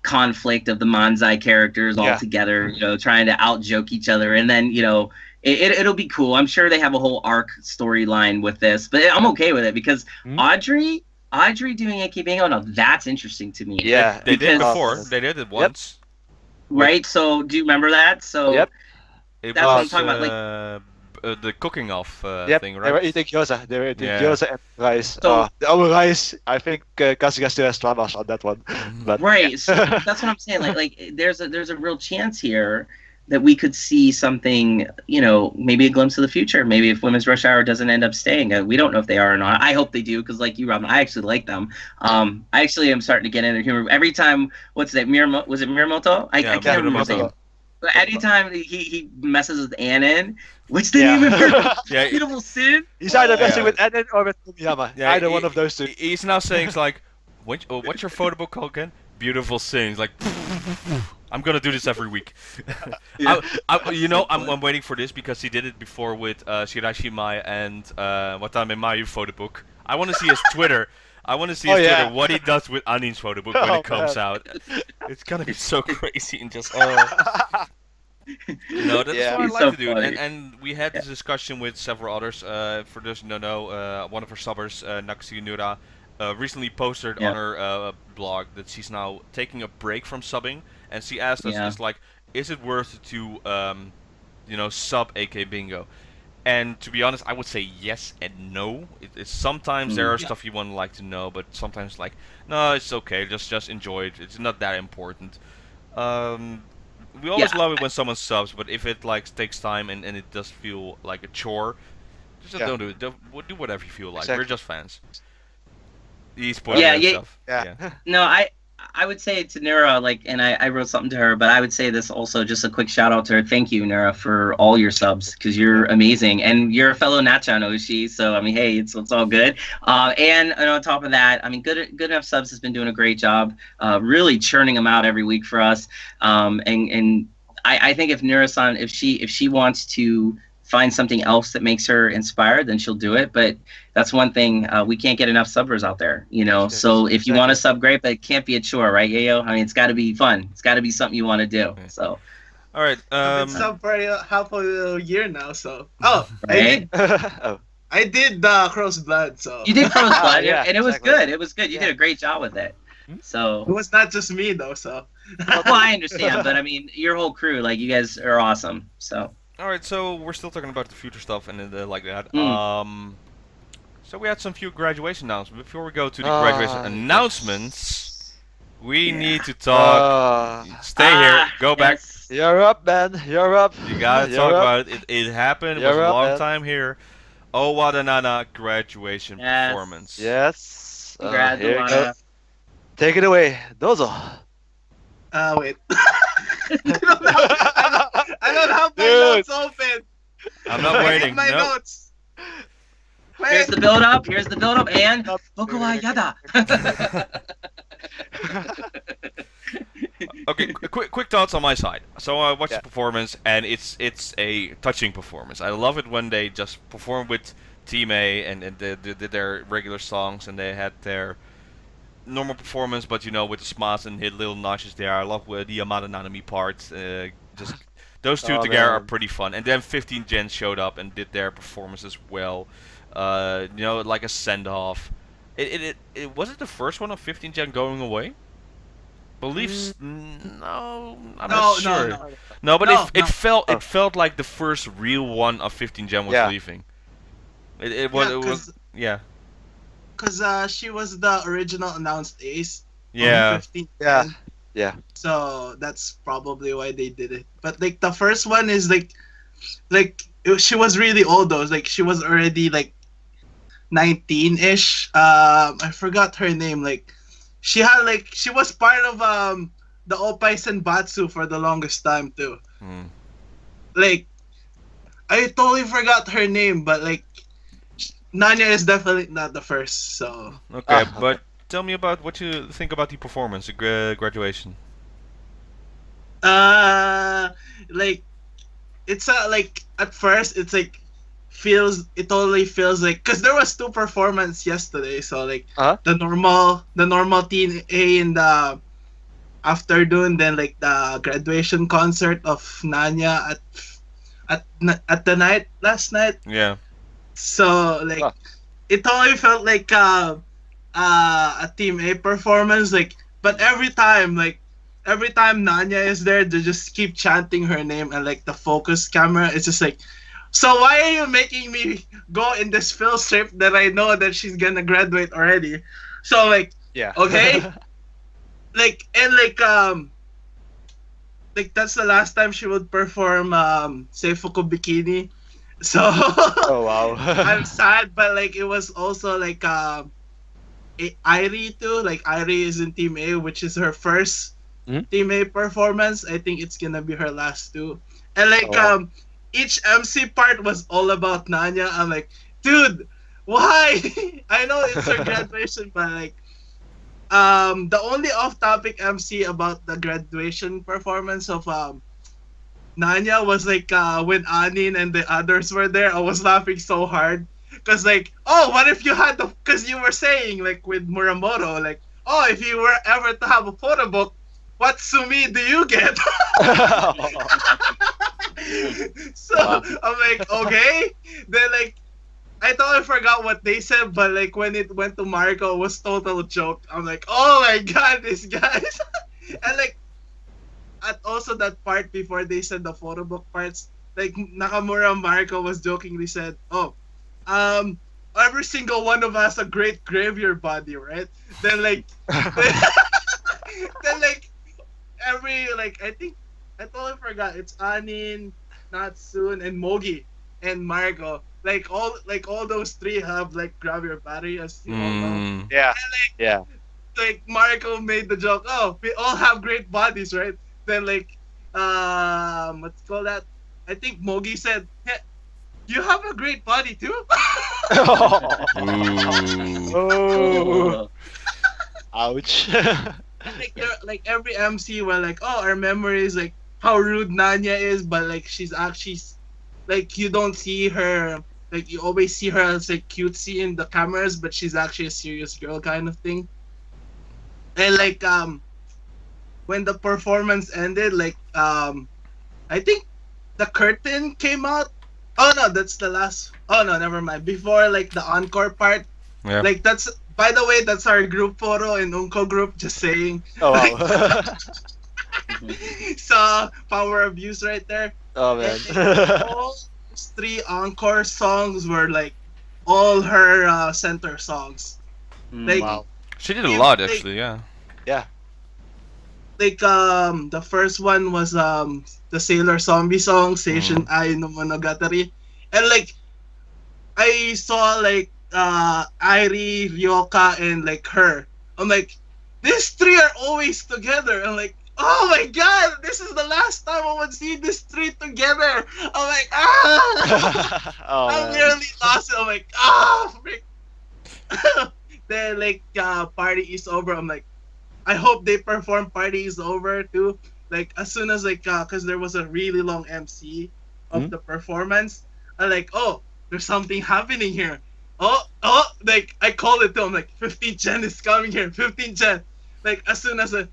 conflict of the Manzai characters all together, trying to out joke each other, and then it'll be cool. I'm sure they have a whole arc storyline with this, but I'm okay with it because Audrey doing AK Bingo, no, that's interesting to me. Yeah, they did before. They did it once. Right, so do you remember that? So Yep. It that's was what I'm talking about. the cooking off Yep, thing, they right? were eating gyoza. They were eating Yeah. gyoza and rice. So- The rice, I think Kasuga still has traumas on that one. But Right, so that's what I'm saying. Like there's a real chance here that we could see something, maybe a glimpse of the future. Maybe if Women's Rush Hour doesn't end up staying, we don't know if they are or not. I hope they do, because like you, Robin, I actually like them. I actually am starting to get into humor. Every time, what's that? Was it Miramoto? I can't remember his name. But anytime he messes with Anon, which didn't even hurt. Yeah, Beautiful Sin. he's either messing Yeah. with Eden or with Kumiyama. Yeah, Either one of those two. He's now saying it's like, what's your photo book called again? Beautiful Sins. Like, I'm gonna do this every week. Yeah. I'm waiting for this because he did it before with Shirashi Mai and Watame Mayu photo book. I want to see his Twitter. I want to see his Twitter, what he does with Anin's photo book when it comes out. It's gonna be so crazy and just that's what I He's like so to do. funny. And we had this discussion with several others. For those who don't know, one of our subbers, Nakasugi Nura, recently posted on her blog that she's now taking a break from subbing, and she asked us, "It's like, is it worth it to, sub AK Bingo?" And to be honest, I would say yes and no. It's sometimes there are stuff you want to like to know, but sometimes like, no, it's okay. Just enjoy it. It's not that important. We always love it when someone subs, but if it like takes time and it does feel like a chore, just don't do it. Do whatever you feel like. Exactly. We're just fans. Stuff. Yeah. No, I would say to Nura, and I wrote something to her, but I would say this also, just a quick shout out to her. Thank you, Nura, for all your subs, because you're amazing, and you're a fellow Nachan Oshi, so I mean, hey, it's all good. And on top of that, I mean, Good Enough Subs has been doing a great job, really churning them out every week for us. And I think if Nura-san, if she wants to find something else that makes her inspired, then she'll do it. But that's one thing, we can't get enough subbers out there, So if you want to sub, great, but it can't be a chore, right, Yayo? I mean, it's got to be fun. It's got to be something you want to do. So. All right. I've been sub for half a year now, so. Right? I did Crow's Blood, so. You did Crow's Blood, yeah, and it was exactly. good. It was good. You did a great job with it. So. It was not just me though, so. Well, I understand, but I mean, your whole crew, you guys are awesome. So. All right, so we're still talking about the future stuff and like that. So we had some few graduation announcements. Before we go to the graduation announcements, we need to talk. Stay here. Go back. Yes. You're up, man. You're up. You gotta You're talk up. about it. It happened. It was You're a up, long man. time here. Owadanana graduation Yes. performance. Yes. Congrats, Here you go. Luana. Take it away. Dozo. Wait. I don't have my Dude. notes open. I'm not I waiting. need my Nope. notes. Here's the build up. And Boku wa yada. Okay, quick thoughts on my side. So I watched Yeah. the performance, and it's a touching performance. I love it when they just perform with Team A and they did their regular songs, and they had their normal performance, but with the smarts and hit little notches there. I love the Amada Nanami part. Just those two Oh, together are man. pretty fun. And then 15 Gen showed up and did their performance as well. Like a send off. It was it the first one of 15 Gen going away? Beliefs? No, I'm No, not no, sure. no. No, but No, it no. felt Oh. it felt like the first real one of 15 Gen was Yeah. leaving. It was yeah. Because she was the original announced ace. Yeah. 15. Yeah. Yeah. So that's probably why they did it. But like the first one is she was really old though. Like she was already like 19-ish. I forgot her name. Like she was part of the Oppai Senbatsu for the longest time too. Hmm. Like I totally forgot her name, but like Nanya is definitely not the first. So Okay, Ah, but tell me about what you think about the performance, the graduation. like it's like at first it's like it totally feels like because there was two performances yesterday, so like Uh-huh. the normal teen A in the afternoon, then like the graduation concert of Nanya at the night last night. Yeah. So like Ah. it totally felt like a team A performance, like but every time Nanya is there, they just keep chanting her name, and like the focus camera is just like, so why are you making me go in this film strip that I know that she's gonna graduate already? So like Yeah. okay. like that's the last time she would perform Seifuku Bikini. So Oh wow. I'm sad, but like it was also like Irie too. Like Irie is in Team A, which is her first Team A performance. I think it's gonna be her last too. And like Oh, wow. each MC part was all about Nanya. I'm like, dude, why? I know it's her graduation, but like the only off-topic MC about the graduation performance of Nanya was like when Anin and the others were there. I was laughing so hard because like, oh, what if you had the? Because you were saying like with Muramoto, like, oh, if you were ever to have a photo book, what sumi do you get? So Wow. I'm like, okay. Then like, I totally forgot what they said, but like when it went to Marco, it was total joke. I'm like, oh my god, these guys. And like at also that part before they said the photo book parts, like Nakamura Marco was jokingly said, "Oh, every single one of us a great graveyard body, right?" Then like, then like every like I think I totally forgot. It's Anin, Natsun, and Mogi and Marco. Like all those three have like graveyard body, as you all know. Mm. Yeah. And like Yeah. like Marco made the joke, oh, we all have great bodies, right? Then like what's called that? I think Mogi said, hey, you have a great body too? Ooh. Oh. Ouch. Like like every MC were like, oh, our memory is like how rude Nanya is, but like she's actually like you don't see her, like you always see her as like cutesy in the cameras, but she's actually a serious girl kind of thing. And like when the performance ended, like I think the curtain came out. Oh no, that's the last. Oh no, never mind. Before like the encore part, Yeah. like that's by the way, that's our group photo in Unko group. Just saying. Oh wow. So power abuse right there. Oh man. All those three encore songs were like all her center songs. Like Wow. She did a lot actually. Yeah. like the first one was the Sailor Zombie song, Seishin Ai no Monogatari. And like I saw like Airi, Ryoka, and like her. I'm like, these three are always together. I'm like, oh my god, this is the last time I would see these three together. I'm like, Oh I man. nearly lost it. I'm like, frick. Then like party is over. I'm like, I hope they perform Party Is Over too. Like as soon as like cause there was a really long MC of the performance. I like, oh, there's something happening here. Oh, like I called it to him like 15 Gen is coming here, 15 Gen. Like as soon as a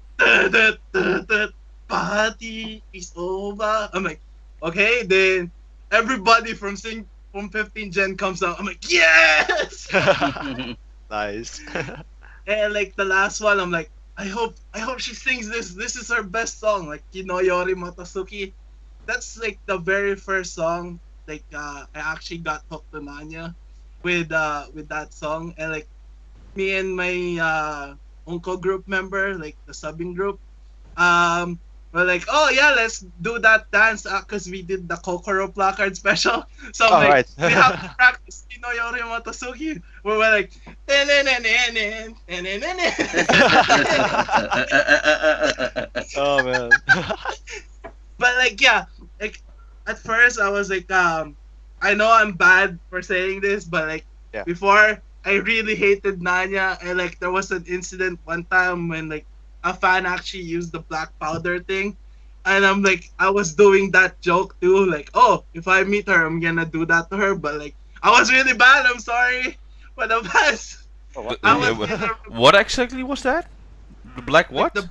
party is over, I'm like, okay, then everybody from 15 Gen comes out. I'm like, yes. Nice. And like the last one, I'm like, I hope she sings this. This is her best song, like Kinoyori Matasuki. That's like the very first song. Like I actually got hooked to Nanya with that song, and like me and my uncle group member, like the subbing group, we're like, oh yeah, let's do that dance because we did the Kokoro placard special. So I'm like, we have to practice Kinoyori Matasuki. Where we're like, Oh man. but like yeah, like at first I was like, I know I'm bad for saying this, but like before I really hated Nanya, and like there was an incident one time when like a fan actually used the black powder thing, and I'm like, I was doing that joke too, like, oh, if I meet her, I'm gonna do that to her, but like I was really bad. I'm sorry, but the best. What exactly was that? The black what? Like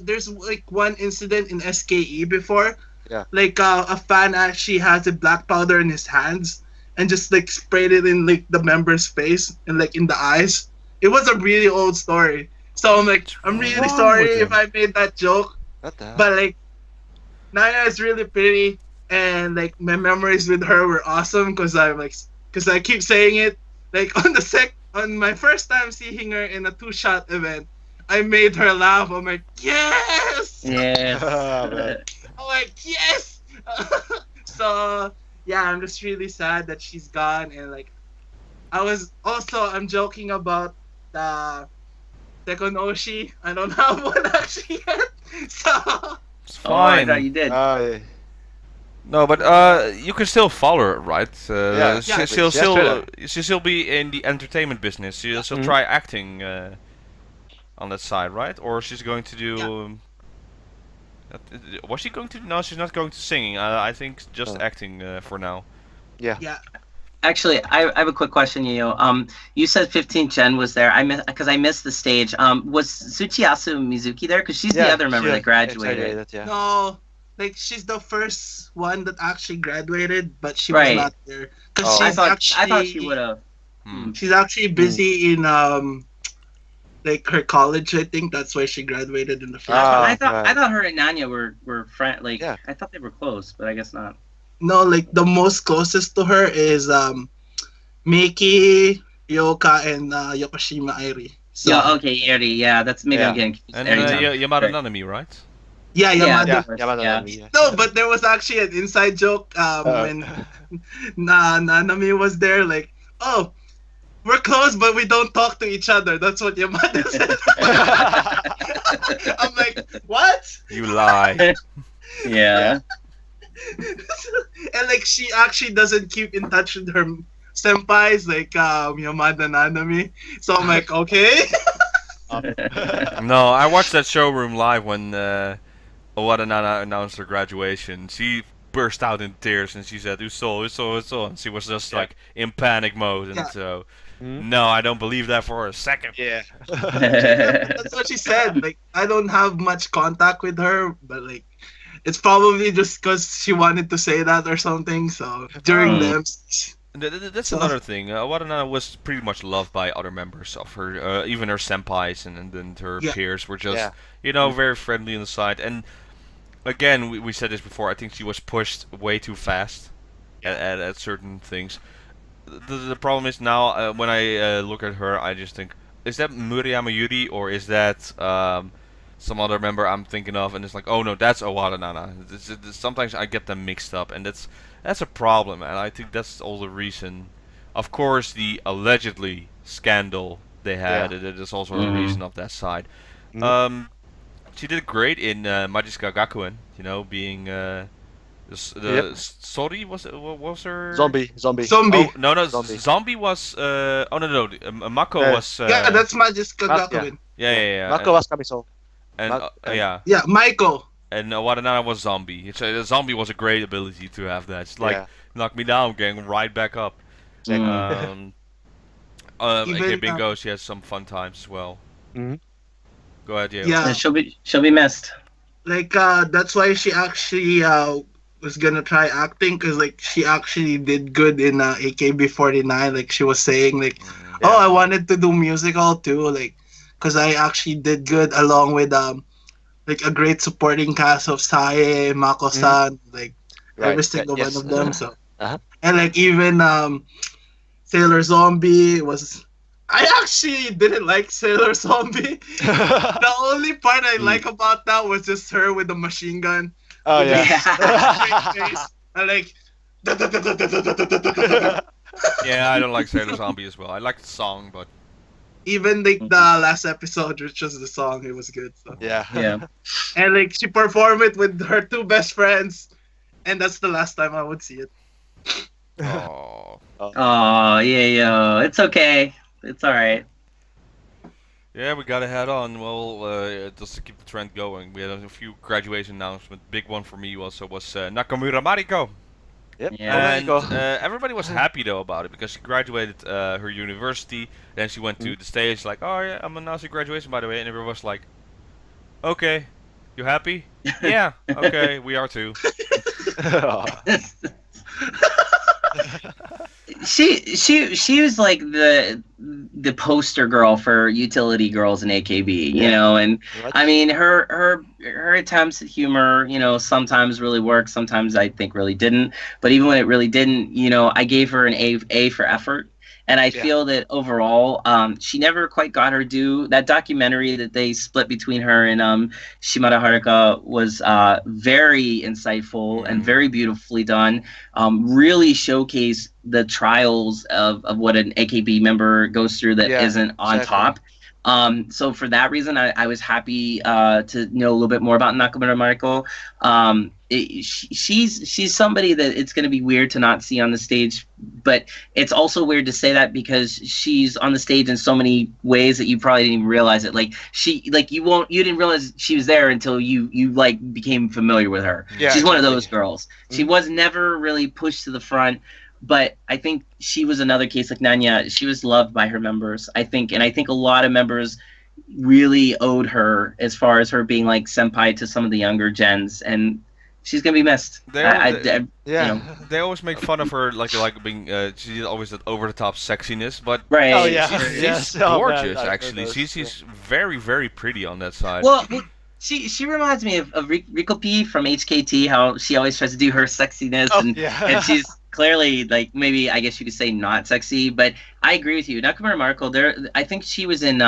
there's like one incident in SKE before. Yeah. Like a fan actually has a black powder in his hands and just like sprayed it in like the member's face and like in the eyes. It was a really old story. So I'm like, I'm really sorry if I made that joke. What the hell? But like Naya is really pretty, and like my memories with her were awesome because I keep saying it. Like on my first time seeing her in a 2-shot event, I made her laugh. I'm like, yes! Yes. I'm like, yes! So, yeah, I'm just really sad that she's gone. And, like, I'm joking about the second Oshi. I don't have one actually yet. So, It's Oh, fine. no, you did. No, but you can still follow her, right? Yeah, she'll Twitter. still be in the entertainment business. She'll still try acting on that side, right? Or she's going to do. Was she going to? No, she's not going to singing. I think just acting for now. yeah. Actually, I have a quick question, Yo. You said 15 Gen was there. I missed the stage. Was Tsuchiyasu Mizuki there? Because she's the other member that graduated. Yeah. No, like, she's the first one that actually graduated, but she was not there. Because I thought she would have. She's actually busy in like her college. I think that's why she graduated in the first. I thought her and Nanya were friends. Like I thought they were close, but I guess not. No, like the most closest to her is Miki, Yoka, and Yokoshima Airi. So, Yeah, okay, Eri. Yeah, that's maybe I'm getting confused. And Eri-san. Yamada Nanami, right? yeah, Yamada. Yamada. No, but there was actually an inside joke when Nanami was there. Like, oh, we're close, but we don't talk to each other. That's what Yamada said. I'm like, what? You lie. Yeah. And like, she actually doesn't keep in touch with her senpais, like Yamada Nanami. So I'm like, okay. No, I watched that showroom live when Owada Nana announced her graduation. She burst out in tears and she said, Uso. And she was just like in panic mode. And so, no, I don't believe that for a second. Yeah. That's what she said. Like, I don't have much contact with her, but like, it's probably just because she wanted to say that or something. So during them. That's another thing. Owada Nana was pretty much loved by other members of her, even her senpais and her peers were just, very friendly on the side. And again, we said this before. I think she was pushed way too fast at certain things. The problem is now when I look at her, I just think, is that Murayama Yuri or is that some other member I'm thinking of? And it's like, oh no, that's Owada Nana. Sometimes I get them mixed up, and that's a problem, and I think that's all the reason. Of course, the allegedly scandal they had, it is also a reason of that side. She did great in Majiska Gakuen, being Sori was her Zombie. Oh, no, Zombie. Zombie was no, Mako was yeah, that's Majiska Gakuen. Yeah. Mako was Kamiso. And yeah. Yeah, Michael. And Waranana was zombie. A zombie was a great ability to have that. It's like knock me down, gang, right back up. Exactly. Okay, Even, Bingo, she has some fun times as well. Mhm. Go ahead, Diego. Yeah, She'll be missed. like that's why she actually was gonna try acting, because like she actually did good in AKB49. Like she was saying like, oh, I wanted to do musical too, like because I actually did good along with like a great supporting cast of Sae, Mako-san, like every single one of them. So and like even Sailor Zombie was. I actually didn't like Sailor Zombie. The only part I like about that was just her with the machine gun. Oh with yeah. the straight face. And like. Yeah, I don't like Sailor Zombie as well. I like the song, but Even like the last episode, which was the song, it was good. So. Yeah. And like she performed it with her two best friends, and that's the last time I would see it. oh. Oh, yeah, it's okay. It's all right. Yeah, we gotta head on. Well, just to keep the trend going, we had a few graduation announcements. Big one for me also was Nakamura Mariko. Yep. Yeah. And everybody was happy though about it because she graduated her university. Then she went to the stage like, oh yeah, I'm announcing graduation by the way, and everyone was like, okay, you happy? Yeah, okay, we are too. She was like the poster girl for utility girls in AKB, you know, and I mean her attempts at humor, you know, sometimes really worked, sometimes I think really didn't. But even when it really didn't, you know, I gave her an A for effort. And I feel that overall, she never quite got her due. That documentary that they split between her and Shimada Haruka was very insightful and very beautifully done. Really showcased the trials of what an AKB member goes through that isn't on top. So for that reason, I was happy to know a little bit more about Nakamura Mariko. She's somebody that it's going to be weird to not see on the stage, but it's also weird to say that because she's on the stage in so many ways that you probably didn't even realize it. Like you didn't realize she was there until you like became familiar with her. Yeah, she's one of those girls. She was never really pushed to the front. But I think she was another case like Nanya. She was loved by her members, I think, and I think a lot of members really owed her as far as her being like senpai to some of the younger gens, and she's gonna be missed. You know. They always make fun of her, like being she's always that over the top sexiness, but she's gorgeous actually. She's very very pretty on that side. Well, she reminds me of Riko P from HKT. How she always tries to do her sexiness, and she's clearly like maybe I guess you could say not sexy, but I agree with you. Nakamura Mariko, I think she was in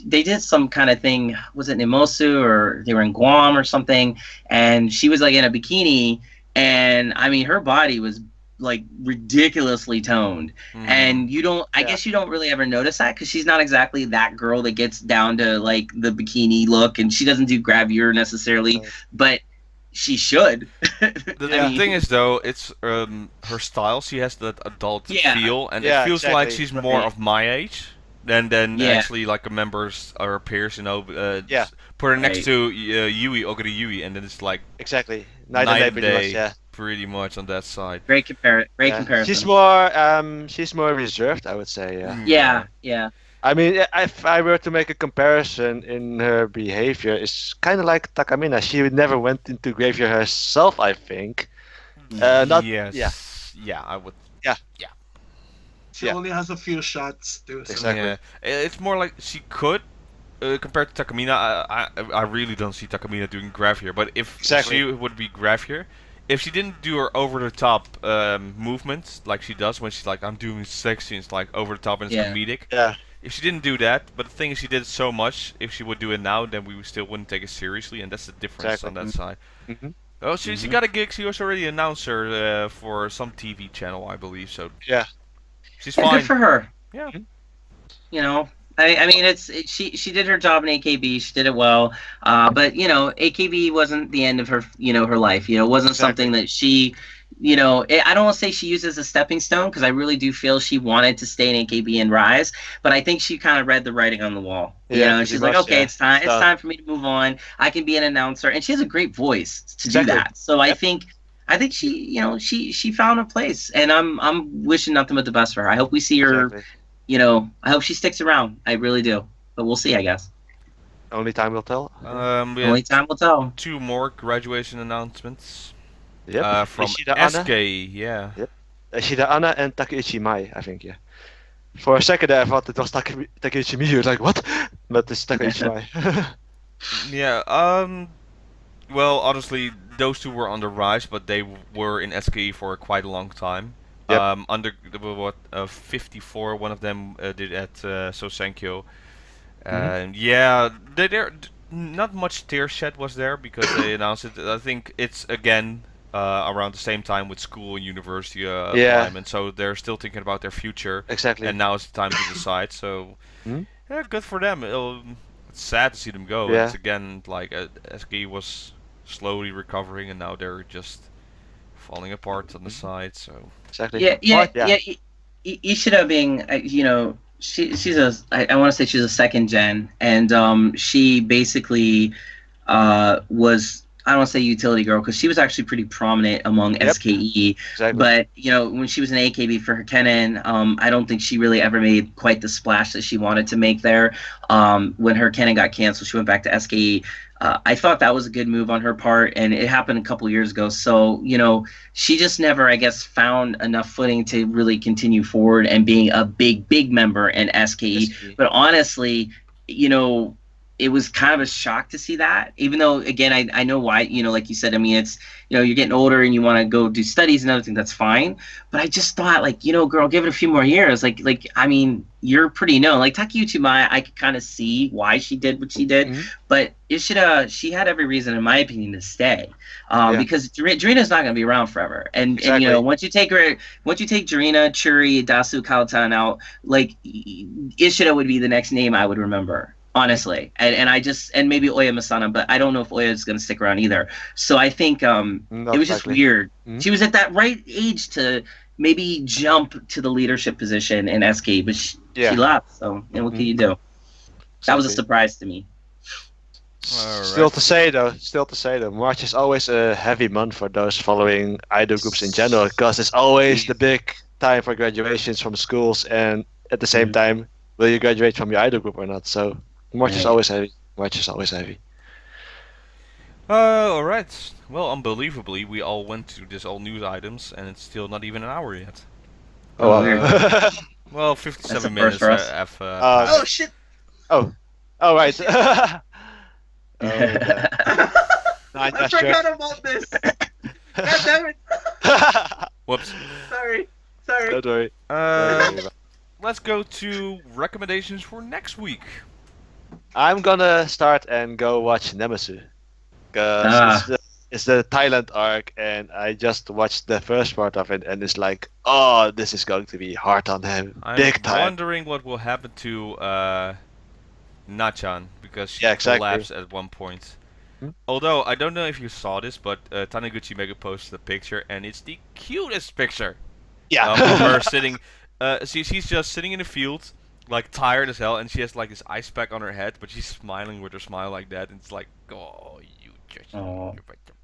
they did some kind of thing, was it Nimosu or they were in Guam or something, and she was like in a bikini, and I mean her body was like ridiculously toned, and I guess you don't really ever notice that because she's not exactly that girl that gets down to like the bikini look, and she doesn't do gravure necessarily, but she should. The thing is, though, it's her style. She has that adult feel, and it feels like she's more of my age than actually like a member's or peers. You know, put her next to Yui, Oguri Yui, and then it's like night and day, pretty much on that side. Great comparison. She's more reserved, I would say. Yeah. I mean, if I were to make a comparison in her behavior, it's kind of like Takamina. She never went into graveyard herself, I think. I would. Yeah. She only has a few shots, too. So. Exactly. Yeah. It's more like she could, compared to Takamina. I really don't see Takamina doing graveyard. But if she would be graveyard, if she didn't do her over-the-top movements like she does when she's like, I'm doing sexy, and it's like over-the-top and it's comedic. Yeah. If she didn't do that, but the thing is she did it so much, if she would do it now, then we still wouldn't take it seriously, and that's the difference on that side. Oh, she got a gig. She was already an announcer for some TV channel, I believe, so she's fine. Good for her. Yeah. You know, I mean, she did her job in AKB. She did it well. But you know, AKB wasn't the end of her, her life. You know, it wasn't something that she I don't want to say she used it as a stepping stone because I really do feel she wanted to stay in AKB and rise, but I think she kind of read the writing on the wall. Yeah, And she's pretty like, much, okay, yeah. it's time. It's So- time for me to move on. I can be an announcer, and she has a great voice to Exactly. do that. So I Yep. think she, she found a place, and I'm wishing nothing but the best for her. I hope we see her. Exactly. I hope she sticks around. I really do, but we'll see, I guess. Only time will tell. We Only had time will tell. 2 more graduation announcements. Yep. From Ishida Anna. SK, yeah. Ishida Anna and Takeuchi Mai, I think, yeah. For a second there, I thought it was Takeuchi Miyu. Like, what? But it's Takeuchi Mai. Yeah, well, honestly, those 2 were on the rise, but they were in SKE for quite a long time. Yep. Under 54, one of them did at Sosenkyo. Mhm. Yeah, they're not much tear shed was there because they announced it. I think it's again around the same time with school and university Yeah. alignment, so they're still thinking about their future, Exactly. and now it's the time to decide. So, Hmm? yeah, good for them. It's sad to see them go. Yeah. It's again like SK was slowly recovering, and now they're just falling apart on the side. So, Exactly. Yeah. Yeah. Ishida being, she's I want to say she's a second gen, and she basically was, I don't want to say utility girl because she was actually pretty prominent among Yep. SKE. Exactly. But when she was in AKB for her Kennen, I don't think she really ever made quite the splash that she wanted to make there. When her Kennen got canceled, she went back to SKE. I thought that was a good move on her part, and it happened a couple years ago. So she just never, I guess, found enough footing to really continue forward and being a big member in SKE. SKE. But honestly, it was kind of a shock to see that, even though, again, I know why, like you said, I mean, it's, you're getting older and you want to go do studies and everything, that's fine. But I just thought, like, girl, give it a few more years. Like, I mean, you're pretty known. Like, Takeuchi Mai, I could kind of see why she did what she did. Mhm. But she had every reason, in my opinion, to stay. Yeah. Because Dorina's not going to be around forever. And Exactly. once you take Dorina, Churi, Dasu, Kaotan out, like, Ishida would be the next name I would remember. Honestly, and maybe Oya Masana, but I don't know if Oya is going to stick around either. So I think Not it was just likely. weird. Mhm. She was at that right age to maybe jump to the leadership position in SK, but she left. So, and what can you do? That was a Exactly. surprise to me. Still to say though, March is always a heavy month for those following idol groups in general, because it's always the big time for graduations from schools, and at the same time, will you graduate from your idol group or not? So March is Right. always heavy. March is always heavy. alright. Well, unbelievably, we all went through this all news items, and it's still not even an hour yet. Oh, wow. weird. Well, That's a 57 first minutes for us. Oh shit! Oh, right. Oh, I Nanya forgot about this. God damn it! Whoops. Sorry. Don't worry. Let's go to recommendations for next week. I'm gonna start and go watch Nemesis, because it's the Thailand arc, and I just watched the first part of it, and it's like, oh, this is going to be hard on him, I'm big time. wondering what will happen to Nachan, because she Yeah, exactly. collapsed at one point. Hmm? Although, I don't know if you saw this, but Taniguchi Mega posted a picture, and it's the cutest picture Yeah. of her sitting. She's just sitting in the field, like tired as hell, and she has like this ice pack on her head, but she's smiling with her smile like that, and it's like, oh, you just. Aw.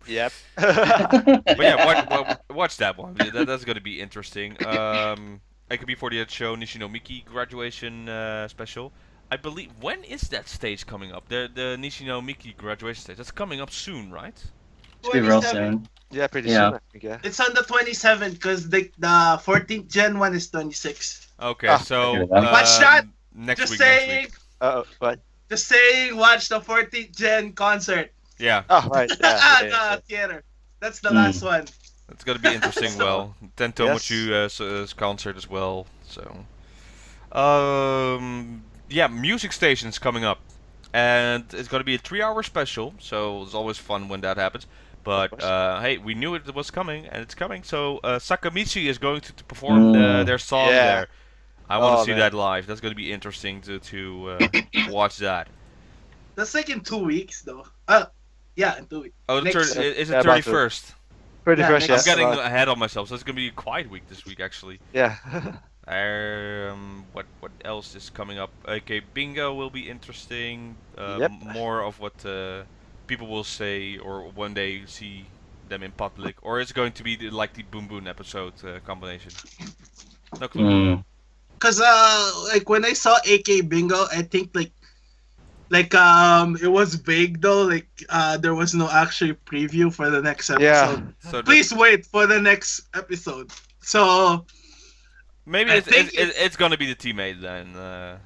Yep. But yeah, watch that one. That's gonna be interesting. AKB48 show Nishinomiki graduation special. I believe, when is that stage coming up? The Nishinomiki graduation stage. That's coming up soon, right? Should be real 27. soon. Yeah, pretty Yeah. soon, I think, yeah. It's on the 27th because the 14th Gen one is 26. Okay, Ah, so Watch that! next Just week. saying. Next week. Oh, what? Just saying. Watch the 14th Gen concert. Yeah, Oh, right. Yeah. The theater. That's the Hmm. last one. it's gonna be interesting. So- Well, Ten Tomochu concert as well. So, yeah, music stations coming up, and it's gonna be a 3-hour special. So it's always fun when that happens. But course. hey, we knew it was coming, and it's coming. So Sakamichi is going to perform their song Yeah. there. I want to Oh, see man. that live. That's gonna be interesting to watch that. That's like in 2 weeks, though. Yeah, in 2 weeks. Oh, the Next- is it Yeah, about to. 31st? Pretty Yeah, fresh, yeah. I'm getting Right. ahead of myself, so it's gonna be a quiet week this week actually. Yeah. What else is coming up? Okay, bingo will be interesting. Yep. More of what people will say, or when they see them in public, or it's going to be like the Boom Boom episode combination. No clue. Mm. Cause like when I saw AK Bingo, I think it was vague though. Like there was no actual preview for the next episode. Yeah. So Please wait for the next episode. So maybe I it's, think it's gonna be the teammate then.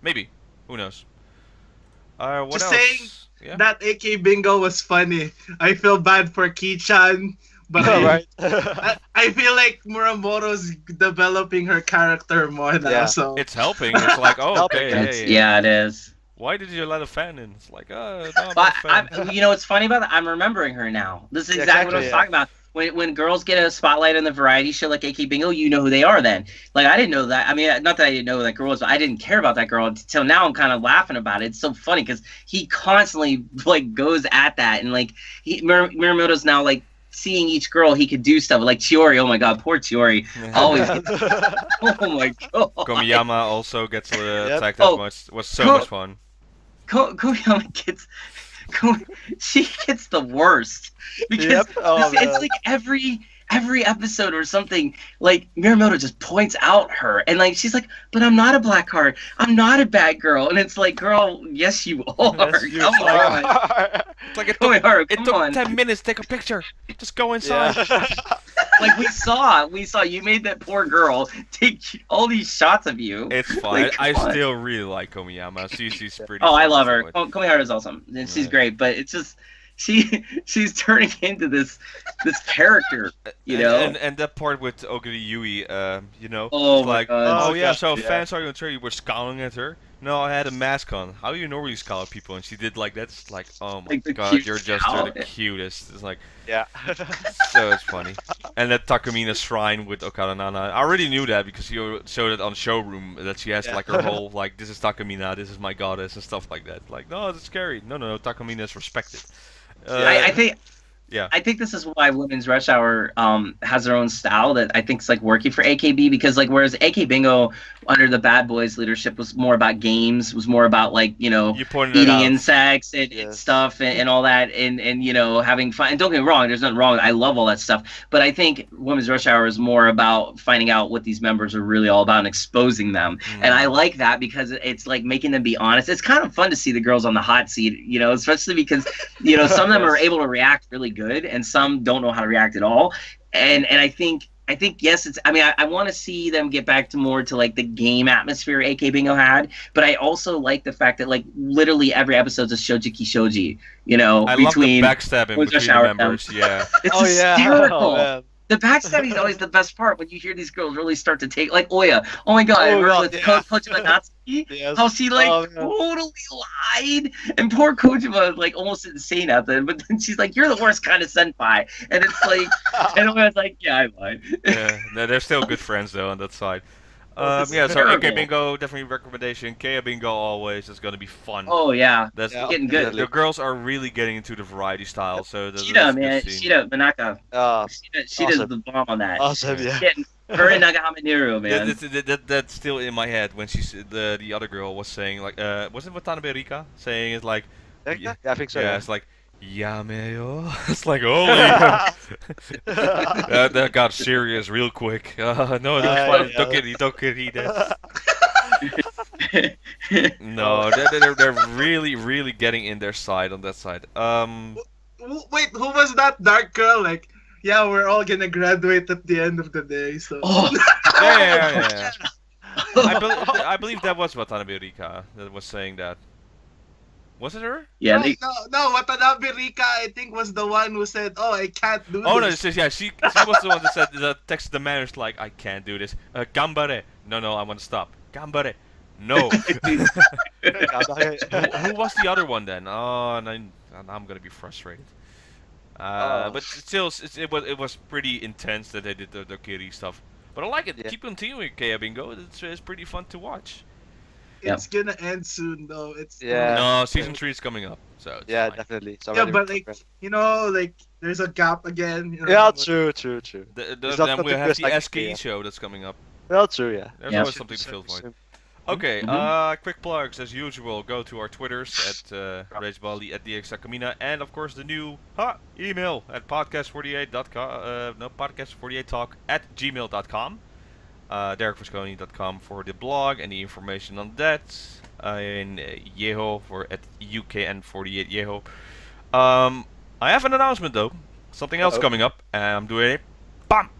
Maybe. Who knows? What Just else? saying Yeah. that AK Bingo was funny. I feel bad for Ki-chan, but Right. I feel like Muramoto's developing her character more now. Yeah. So It's helping. It's like, oh, Helping. okay, It's, hey, yeah, it is. why did you let a fan in? It's like, no, I'm But not a fan. you know what's funny about that? I'm remembering her now. This is Yeah, exactly what I was exactly, talking about. When girls get a spotlight in the variety show like AK Bingo, you know who they are then. Like I didn't know that. I mean, not that I didn't know who that girl was, but I didn't care about that girl until now. I'm kind of laughing about it. It's so funny because he constantly like goes at that, and like Muramoto's now like seeing each girl he could do stuff like Chiori. Oh my god, poor Chiori. Always. Oh my god. Komiyama also gets attacked Oh, that much. It was so much fun. Koyama gets. She gets the worst because Yep. Oh, it's man. like every episode or something, like Miramoto just points out her, and like she's like, "But I'm not a black heart. I'm not a bad girl." And it's like, "Girl, yes you are. Yes, you Come on, It's like come on, it come took on." 10 minutes. Take a picture. Just go inside. Yeah. Like we saw you made that poor girl take all these shots of you. It's fine. Like, I come on. still really like Komiyama. She's pretty. Oh, I fun love to her. watch. Komiharu is awesome, and she's Yeah. great. But it's just she's turning into this character, you know. And that part with Oguri Yui, you know, Oh it's my like, God. oh yeah, gosh, so yeah. fans are gonna tell you were scowling at her. No, I had a mask on. How do you normally scowl at people? And she did like that. It's like, oh my Like the god, cute you're just scowl. the cutest. It's like, Yeah. so it's funny. And that Takamina shrine with Okada Nana, I already knew that because you showed it on Showroom that she has Yeah. like her whole like, this is Takamina, this is my goddess and stuff like that. Like, no, that's scary. No, Takamina is respected. I think Yeah. I think this is why Women's Rush Hour has their own style that I think is like working for AKB, because like whereas AK Bingo under the Bad Boys leadership was more about games, was more about like, you know, You pointed it eating out. insects and Yes. stuff and all that, and you know, having fun. And don't get me wrong, there's nothing wrong. I love all that stuff, but I think Women's Rush Hour is more about finding out what these members are really all about and exposing them. And I like that because it's like making them be honest. It's kind of fun to see the girls on the hot seat, you know, especially because, you know, some of them are able to react really good and some don't know how to react at all. And I think yes, it's. I mean, I want to see them get back to more to like the game atmosphere AK Bingo had, but I also like the fact that like literally every episode is Shojiki Shoji. You know, I love the between backstabbing Women's between Rush the Hour members. Yeah. it's Oh yeah. hysterical. Oh, man. The backstabbing is always the best part when you hear these girls really start to take like Oya. Oh my god, I Oh, remember God, with yeah. Kojima Natsuki, Yes. how she like Oh, yeah. totally lied, and poor Kojima was like almost insane at them. But then she's like, "You're the worst kind of senpai," and it's like, and I was like, "Yeah, I lied." Yeah, no, they're still good friends though on that side. It's Yeah, so AK terrible. Bingo definitely recommendation. Kea Bingo always is gonna be fun. Oh yeah, That's Yeah, getting good. the girls are really getting into the variety style. So that's Shida, good man, seeing. Shida, Manaka, Oh, Shida's awesome. the bomb on that. awesome. Yeah. Getting her and Nagahama Niru, man. That's still in my head when the other girl was saying like was it Watanabe Rika saying it like Yeah, I think so. yeah, Yeah. it's like Yameyo. It's like holy that got serious real quick. No, that's fine. yeah. Don't get it. No, they're really getting in their side on that side. Wait, who was that dark girl? Like, yeah, we're all gonna graduate at the end of the day. So. Oh, Yeah. I believe that was Watanabe Rika that was saying that. Was it her? yeah, no, they, no, Watanabe Rika, I think, was the one who said, "Oh, I can't do Oh no, this." it's just, yeah, she was the one that said that texted the manager like, I can't do this. Gambare. No, I want to stop. Gambare. No. who was the other one then? Oh, and I'm gonna be frustrated. But still, it was pretty intense that they did the Kiri stuff. But I like it. Yeah. Keep continuing, Kea Bingo. It's pretty fun to watch. it's gonna end soon though. It's Yeah. No, season 3 is coming up, so it's Yeah, fine. definitely. It's yeah, already but like confirmed. like there's a gap again. Yeah, true. It's not Then we something have the like SKE yeah. show that's coming up. Well, true, yeah. There's Yeah. always something to fill for it. Okay, quick plugs as usual. Go to our Twitters at RageBali at DXTakamina, and of course the new email at podcast48.com. No, podcast48talk at gmail.com. DerekVasconi.com for the blog and the information on that. And Yeho for at UKN48Yeho. I have an announcement though. Something else coming up, and I'm doing it. Bam!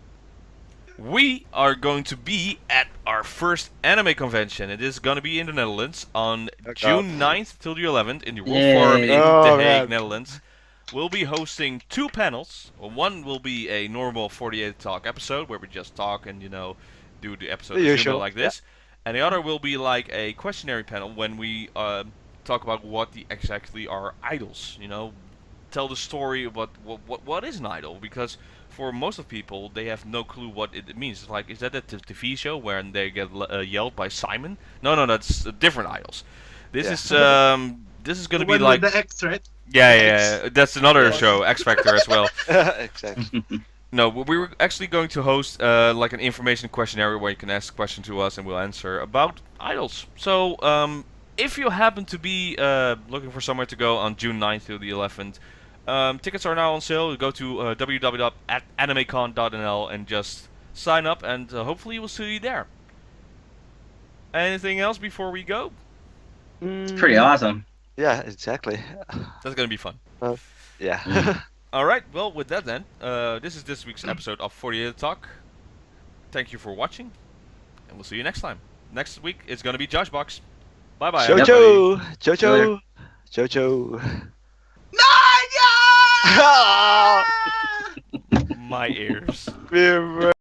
We are going to be at our first anime convention. It is going to be in the Netherlands on June 9th till the 11th in the World Forum in The Hague, Netherlands. We'll be hosting 2 panels. One will be a normal 48 Talk episode where we just talk and, do the episode like this. And the other will be like a questionnaire panel when we talk about what exactly are idols. Tell the story of what is an idol, because for most of people they have no clue what it means. It's like, is that a TV show where they get yelled by Simon? No, that's different idols. This is going to be like the X, right? Yeah, that's another show, X Factor as well. Exactly. No, we were actually going to host like an information questionnaire where you can ask questions to us and we'll answer about idols. So if you happen to be looking for somewhere to go on June 9th to the 11th, tickets are now on sale. Go to www.animecon.nl and just sign up, and hopefully we'll see you there. Anything else before we go? It's pretty awesome. Yeah, exactly. That's gonna be fun. Yeah. Alright, well with that then, this is this week's episode of 48 Talk. Thank you for watching, and we'll see you next time. Next week is gonna be Josh Box. Bye bye. Jojo. Nanya! My ears.